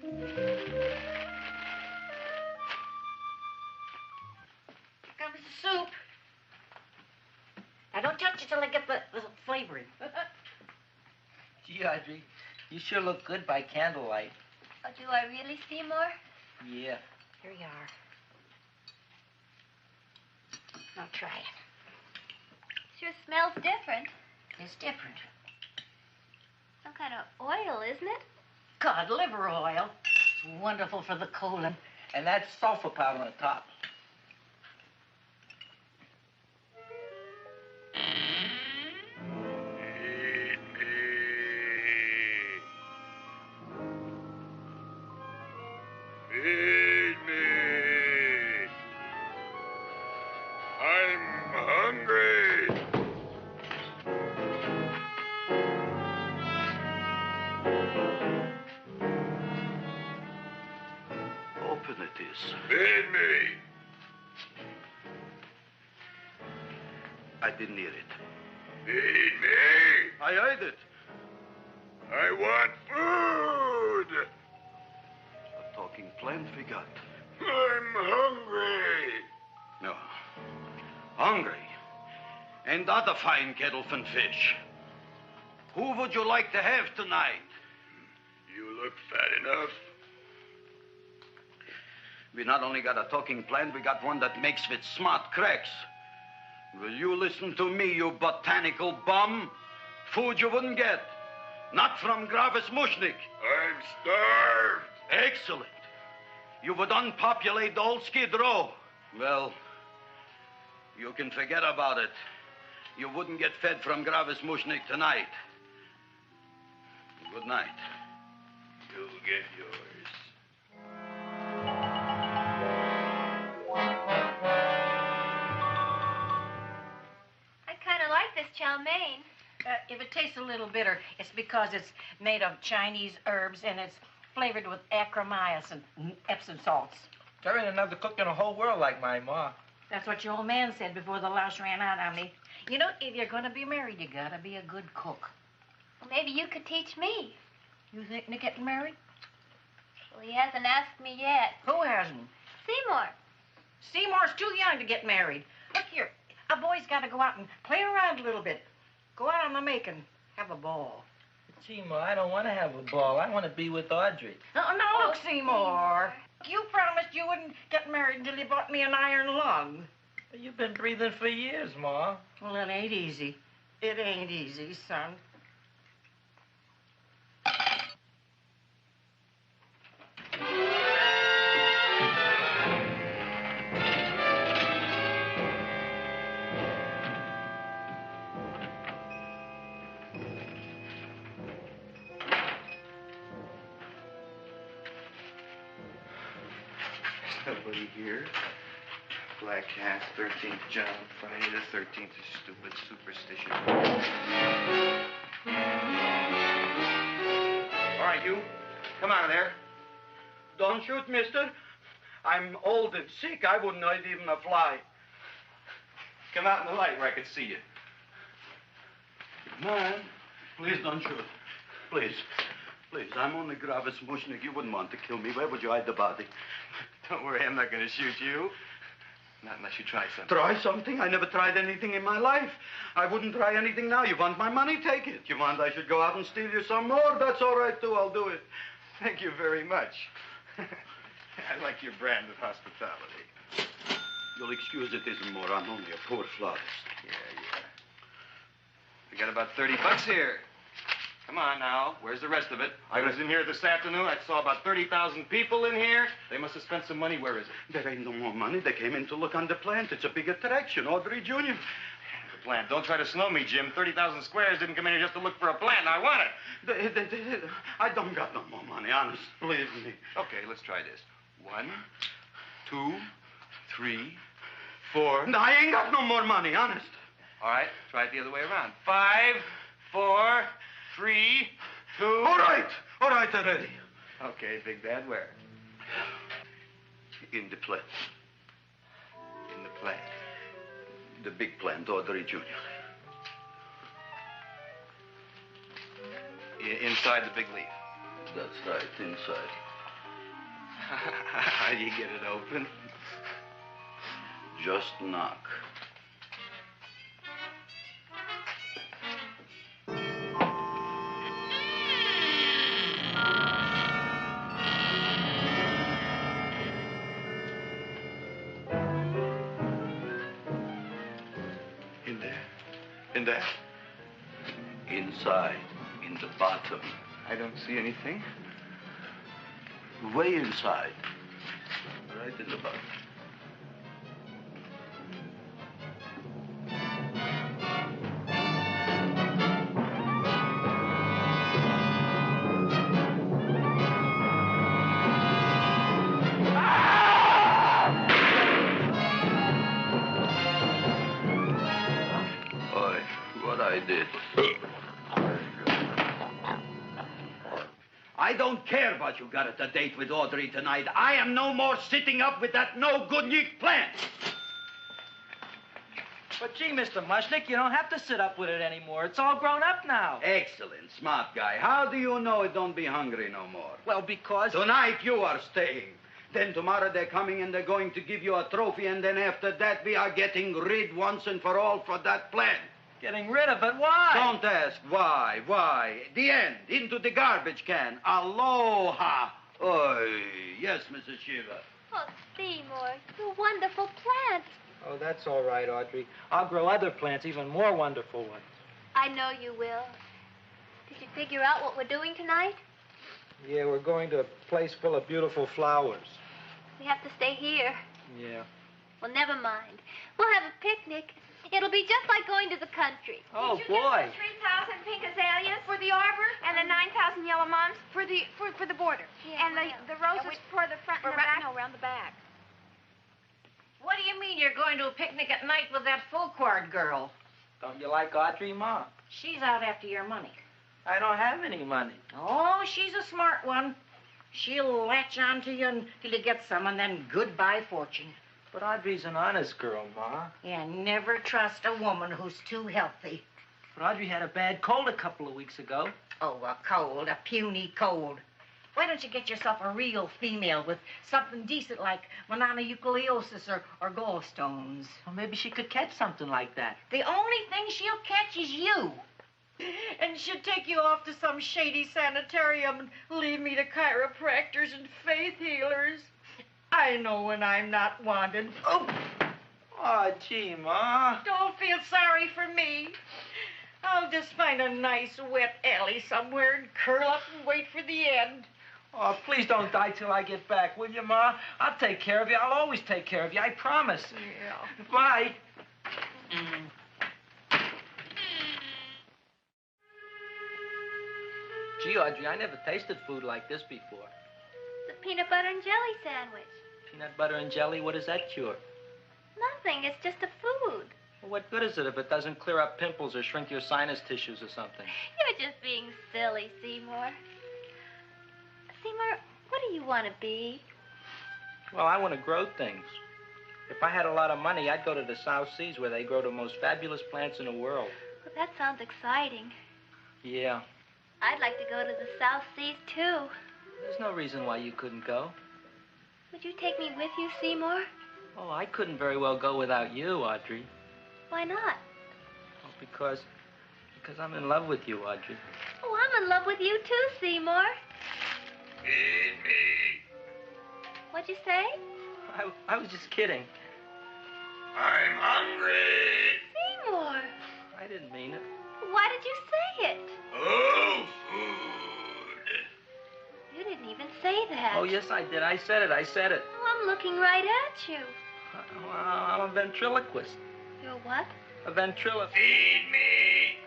Here comes the soup. Now, don't touch it till I get the flavoring. Gee, Audrey, you sure look good by candlelight. Oh, do I really, Seymour? Yeah. Here you are. Now try it. Sure smells different. It's different. Some kind of oil, isn't it? Cod liver oil. It's wonderful for the colon. And that's sulfur powder on the top. Feed me. I'm hungry. Open it is. Feed me. I didn't hear it. Feed me. I heard it. I want food. A talking plant we got. I'm hungry. No. Hungry. And other fine kettlefen fish. Who would you like to have tonight? You look fat enough. We not only got a talking plant, we got one that makes with smart cracks. Will you listen to me, you botanical bum? Food you wouldn't get. Not from Gravis Mushnik. I'm starved. Excellent. You would unpopulate the old Skid Row. Well, you can forget about it. You wouldn't get fed from Gravis Mushnik tonight. Good night. You'll get yours. I kind of like this chow mein. If it tastes a little bitter, it's because it's made of Chinese herbs and it's flavored with acromycin and Epsom salts. There ain't another cook in the whole world like my ma. That's what your old man said before the louse ran out on me. You know, if you're going to be married, you got to be a good cook. Well, maybe you could teach me. You think Nick getting married? Well, he hasn't asked me yet. Who hasn't? Seymour. Seymour's too young to get married. Look here, a boy's got to go out and play around a little bit. Go out on the make and have a ball. Seymour, I don't want to have a ball. I want to be with Audrey. No, look, Seymour. You promised you wouldn't get married until you bought me an iron lung. You've been breathing for years, Ma. Well, it ain't easy. It ain't easy, son. Nobody here. Black Cat, 13th John, Friday the 13th is stupid superstition. All right, you. Come out of there. Don't shoot, mister. I'm old and sick. I wouldn't hurt even a fly. Come out in the light where I can see you. Man, please don't shoot. Please. Please, I'm only Gravis Mushnik. You wouldn't want to kill me. Where would you hide the body? Don't worry, I'm not going to shoot you. Not unless you try something. Try something? I never tried anything in my life. I wouldn't try anything now. You want my money? Take it. You want I should go out and steal you some more? That's all right, too. I'll do it. Thank you very much. I like your brand of hospitality. You'll excuse it isn't more. I'm only a poor florist. Yeah. We got about $30 here. Come on now. Where's the rest of it? I was in here this afternoon. I saw about 30,000 people in here. They must have spent some money. Where is it? There ain't no more money. They came in to look on the plant. It's a big attraction. Audrey Junior. The plant. Don't try to snow me, Jim. 30,000 squares didn't come in here just to look for a plant. I want it. I don't got no more money, honest. Believe me. Okay, let's try this. 1, 2, 3, 4. No, I ain't got no more money, honest. All right, try it the other way around. 5, 4, 3, 2. All right already. Okay, Big Bad, where? In the plant. In the plant. The big plant, Audrey Junior. Inside the big leaf. That's right, inside. How do you get it open? Just knock. In there? Inside, in the bottom. I don't see anything. Way inside. Right in the bottom. I don't care about you got at the date with Audrey tonight. I am no more sitting up with that no-good Nick plant. But gee, Mr. Mushnik, you don't have to sit up with it anymore. It's all grown up now. Excellent, smart guy. How do you know it don't be hungry no more? Well, because... Tonight you are staying. Then tomorrow they're coming and they're going to give you a trophy, and then after that we are getting rid once and for all for that plant. Getting rid of it? Why? Don't ask why. Why? The end. Into the garbage can. Aloha. Oy. Yes, Mrs. Shiva. Oh, Seymour, you wonderful plant. Oh, that's all right, Audrey. I'll grow other plants, even more wonderful ones. I know you will. Did you figure out what we're doing tonight? Yeah, we're going to a place full of beautiful flowers. We have to stay here. Yeah. Well, never mind. We'll have a picnic. It'll be just like going to the country. Oh, Did you boy. Get the 3,000 pink azaleas for the arbor and the 9,000 yellow mums for the border. Yeah, and the roses for the front and the back. No, around the back. What do you mean you're going to a picnic at night with that full-cord girl? Don't you like Audrey, Ma? She's out after your money. I don't have any money. Oh, she's a smart one. She'll latch on to you until you get some, and then goodbye fortune. But Audrey's an honest girl, Ma. Yeah, never trust a woman who's too healthy. But Audrey had a bad cold a couple of weeks ago. Oh, a cold, a puny cold. Why don't you get yourself a real female with something decent like mononucleosis or gallstones? Well, maybe she could catch something like that. The only thing she'll catch is you. And she'd take you off to some shady sanitarium and leave me to chiropractors and faith healers. I know when I'm not wanted. Oh, gee, Ma. Don't feel sorry for me. I'll just find a nice wet alley somewhere and curl up and wait for the end. Oh, please don't die till I get back, will you, Ma? I'll take care of you. I'll always take care of you. I promise. Yeah. Bye. Gee, Audrey, I never tasted food like this before. The peanut butter and jelly sandwich. Peanut butter and jelly, what does that cure? Nothing. It's just a food. Well, what good is it if it doesn't clear up pimples or shrink your sinus tissues or something? You're just being silly, Seymour. Seymour, what do you want to be? Well, I want to grow things. If I had a lot of money, I'd go to the South Seas where they grow the most fabulous plants in the world. Well, that sounds exciting. Yeah. I'd like to go to the South Seas, too. There's no reason why you couldn't go. Would you take me with you, Seymour? Oh, I couldn't very well go without you, Audrey. Why not? Oh, because I'm in love with you, Audrey. Oh, I'm in love with you, too, Seymour. Feed me. What'd you say? I was just kidding. I'm hungry. Seymour. I didn't mean it. Why did you say it? Oh, food. You didn't even say that. Oh, yes, I did. I said it. Oh, I'm looking right at you. I'm a ventriloquist. You're what? A ventriloquist. Feed me.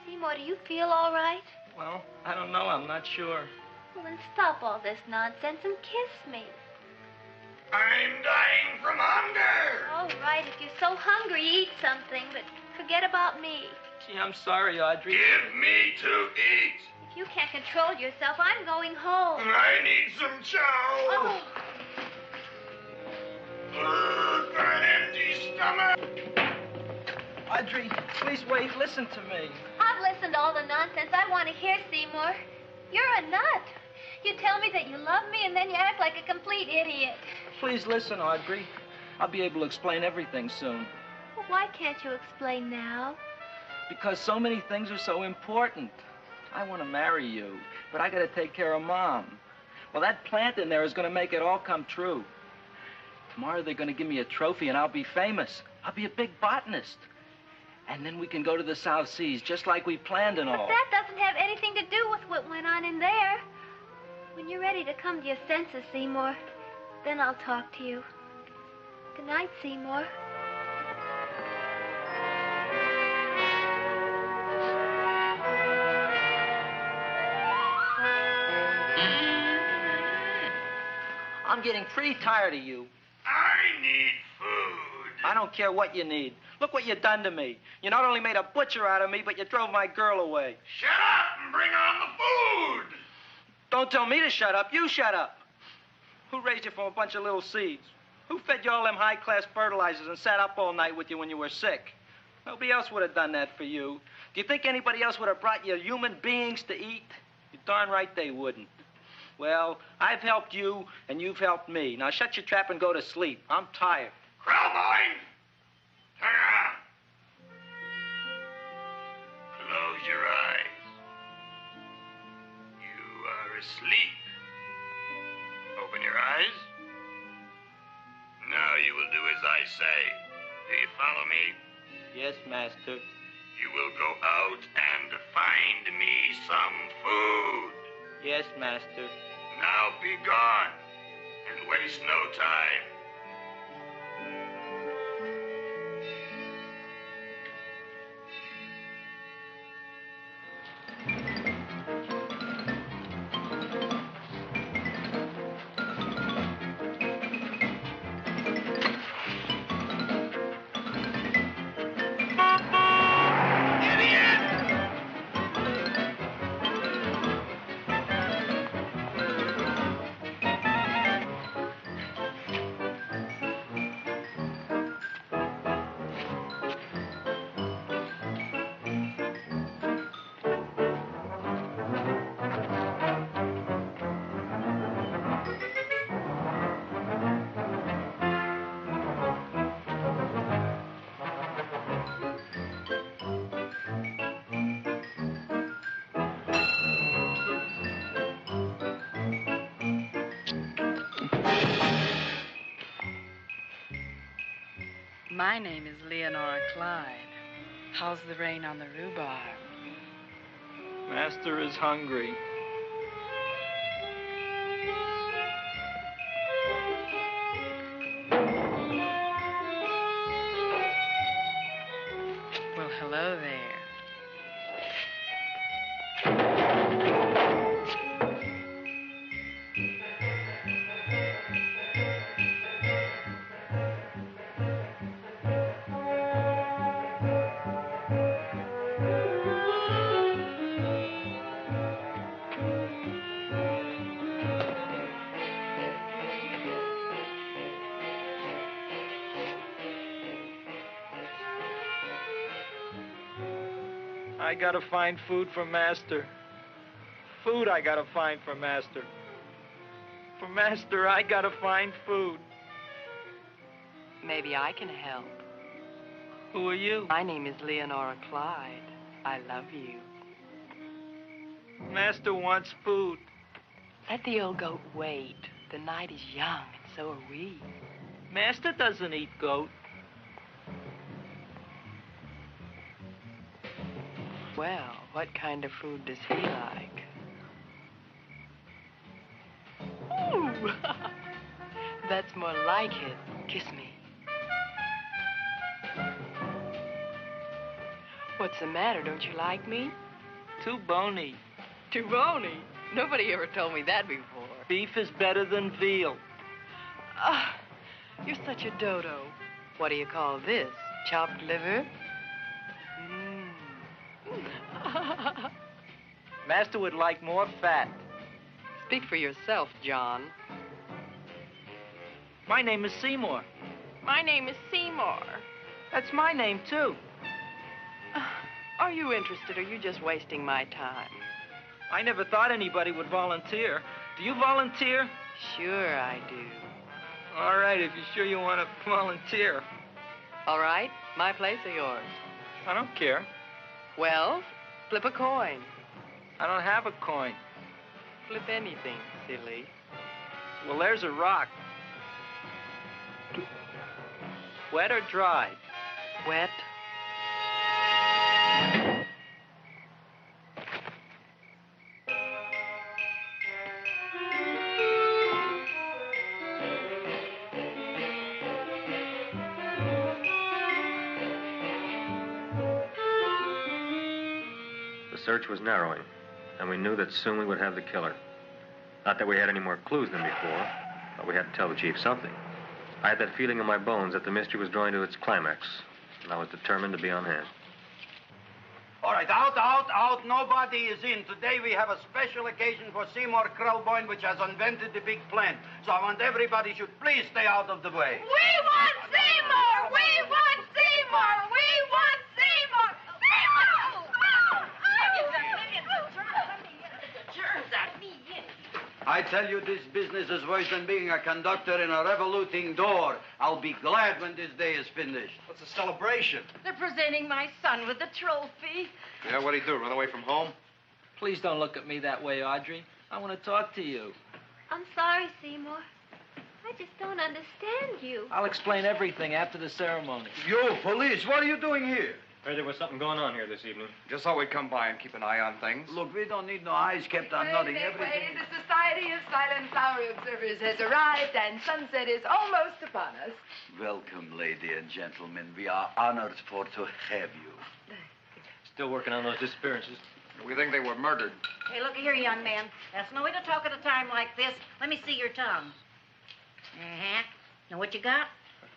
Seymour, do you feel all right? Well, I don't know. I'm not sure. Well, then stop all this nonsense and kiss me. I'm dying from hunger. All right, if you're so hungry, eat something, but forget about me. Gee, I'm sorry, Audrey. Give me to eat. If you can't control yourself, I'm going home. I need some chow. Oh. For an empty stomach. Audrey, please wait. Listen to me. I've listened to all the nonsense I want to hear, Seymour. You're a nut. You tell me that you love me, and then you act like a complete idiot. Please listen, Audrey. I'll be able to explain everything soon. Well, why can't you explain now? Because so many things are so important. I want to marry you, but I got to take care of Mom. Well, that plant in there is going to make it all come true. Tomorrow they're going to give me a trophy, and I'll be famous. I'll be a big botanist. And then we can go to the South Seas, just like we planned and all. But that doesn't have anything to do with what went on in there. When you're ready to come to your senses, Seymour, then I'll talk to you. Good night, Seymour. I'm getting pretty tired of you. I need food. I don't care what you need. Look what you done to me. You not only made a butcher out of me, but you drove my girl away. Shut up and bring on the food. Don't tell me to shut up. You shut up. Who raised you from a bunch of little seeds? Who fed you all them high-class fertilizers and sat up all night with you when you were sick? Nobody else would have done that for you. Do you think anybody else would have brought you human beings to eat? You're darn right they wouldn't. Well, I've helped you, and you've helped me. Now shut your trap and go to sleep. I'm tired. Krellboy, turn around. Close your eyes. You are asleep. Open your eyes. Now you will do as I say. Do you follow me? Yes, Master. You will go out and find me some food. Yes, Master. Now be gone and waste no time. My name is Leonora Clyde. How's the rain on the rhubarb? Master is hungry. Well, hello there. I gotta find food for Master. Food I gotta find for Master. For Master, I gotta find food. Maybe I can help. Who are you? My name is Leonora Clyde. I love you. Master wants food. Let the old goat wait. The night is young, and so are we. Master doesn't eat goat. Well, what kind of food does he like? Ooh! That's more like it. Kiss me. What's the matter? Don't you like me? Too bony. Too bony? Nobody ever told me that before. Beef is better than veal. Ah, you're such a dodo. What do you call this? Chopped liver? Master would like more fat. Speak for yourself, John. My name is Seymour. My name is Seymour. That's my name, too. Are you interested, or are you just wasting my time? I never thought anybody would volunteer. Do you volunteer? Sure I do. All right, if you're sure you want to volunteer. All right, my place or yours? I don't care. Well, flip a coin. I don't have a coin. Flip anything, silly. Well, there's a rock. Wet or dry? Wet. The search was narrowing, and we knew that soon we would have the killer. Not that we had any more clues than before, but we had to tell the chief something. I had that feeling in my bones that the mystery was drawing to its climax, and I was determined to be on hand. All right, out. Nobody is in. Today we have a special occasion for Seymour Krelboyne, which has invented the big plan. So I want everybody should please stay out of the way. We want Seymour! We want Seymour! We want Seymour! Seymour! I tell you, this business is worse than being a conductor in a revoluting door. I'll be glad when this day is finished. What's a celebration? They're presenting my son with a trophy. Yeah, what'd he do? Run away from home? Please don't look at me that way, Audrey. I want to talk to you. I'm sorry, Seymour. I just don't understand you. I'll explain everything after the ceremony. You, police, what are you doing here? Heard there was something going on here this evening. Just thought we'd come by and keep an eye on things. Look, we don't need no eyes kept on nothing. Wait, Everything. the Society of Silent Flower Observers has arrived, and sunset is almost upon us. Welcome, lady and gentlemen. We are honored for to have you. Still working on those disappearances. We think they were murdered. Hey, look here, young man. That's no way to talk at a time like this. Let me see your tongue. Uh-huh. Know what you got?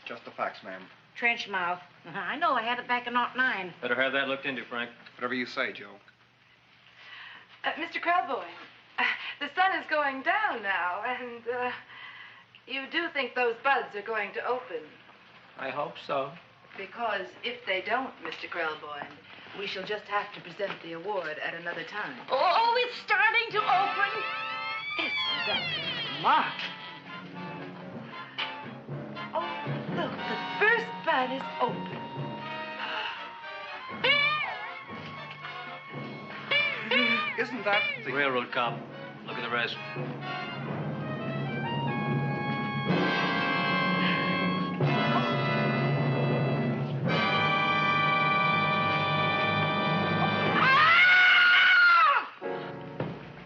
Just the facts, ma'am. Trench mouth. I know. I had it back in '09. Better have that looked into, Frank. Whatever you say, Joe. Mr. Krelboyne, the sun is going down now, and you do think those buds are going to open? I hope so. Because if they don't, Mr. Krelboyne, we shall just have to present the award at another time. Oh, it's starting to open. Isn't that smart? Oh, look, the first bud is open. Isn't that The railroad cop. Look at the rest.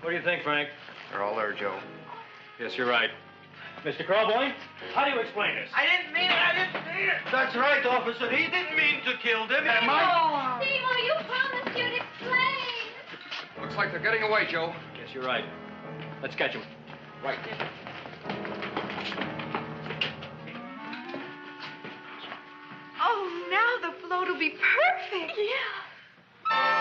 What do you think, Frank? They're all there, Joe. Yes, you're right. Mr. Krelboyne, how do you explain this? I didn't mean it. That's right, officer. He didn't mean to kill them. Am I? Seymour, you promised you'd explain. Looks like they're getting away, Joe. Yes, you're right. Let's catch him. Right. Oh, now the float will be perfect. Yeah.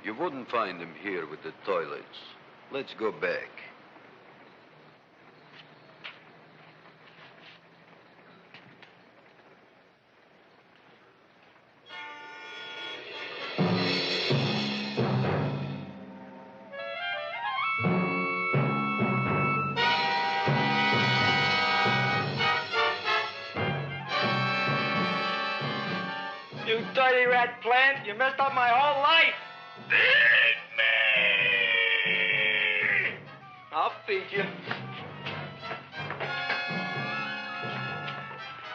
You wouldn't find him here with the toilets. Let's go back. You dirty rat plant, you messed up my whole life. Feed me! I'll feed you.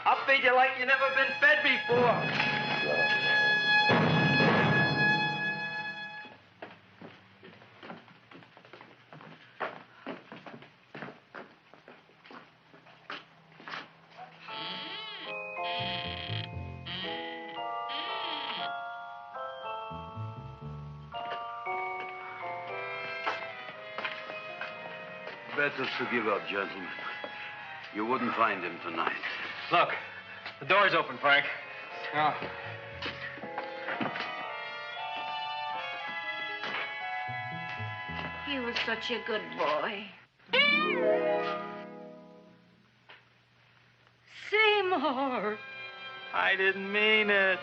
I'll feed you like you never been fed before. Better to give up, gentlemen. You wouldn't find him tonight. Look, the door's open, Frank. Oh. He was such a good boy. Seymour! I didn't mean it.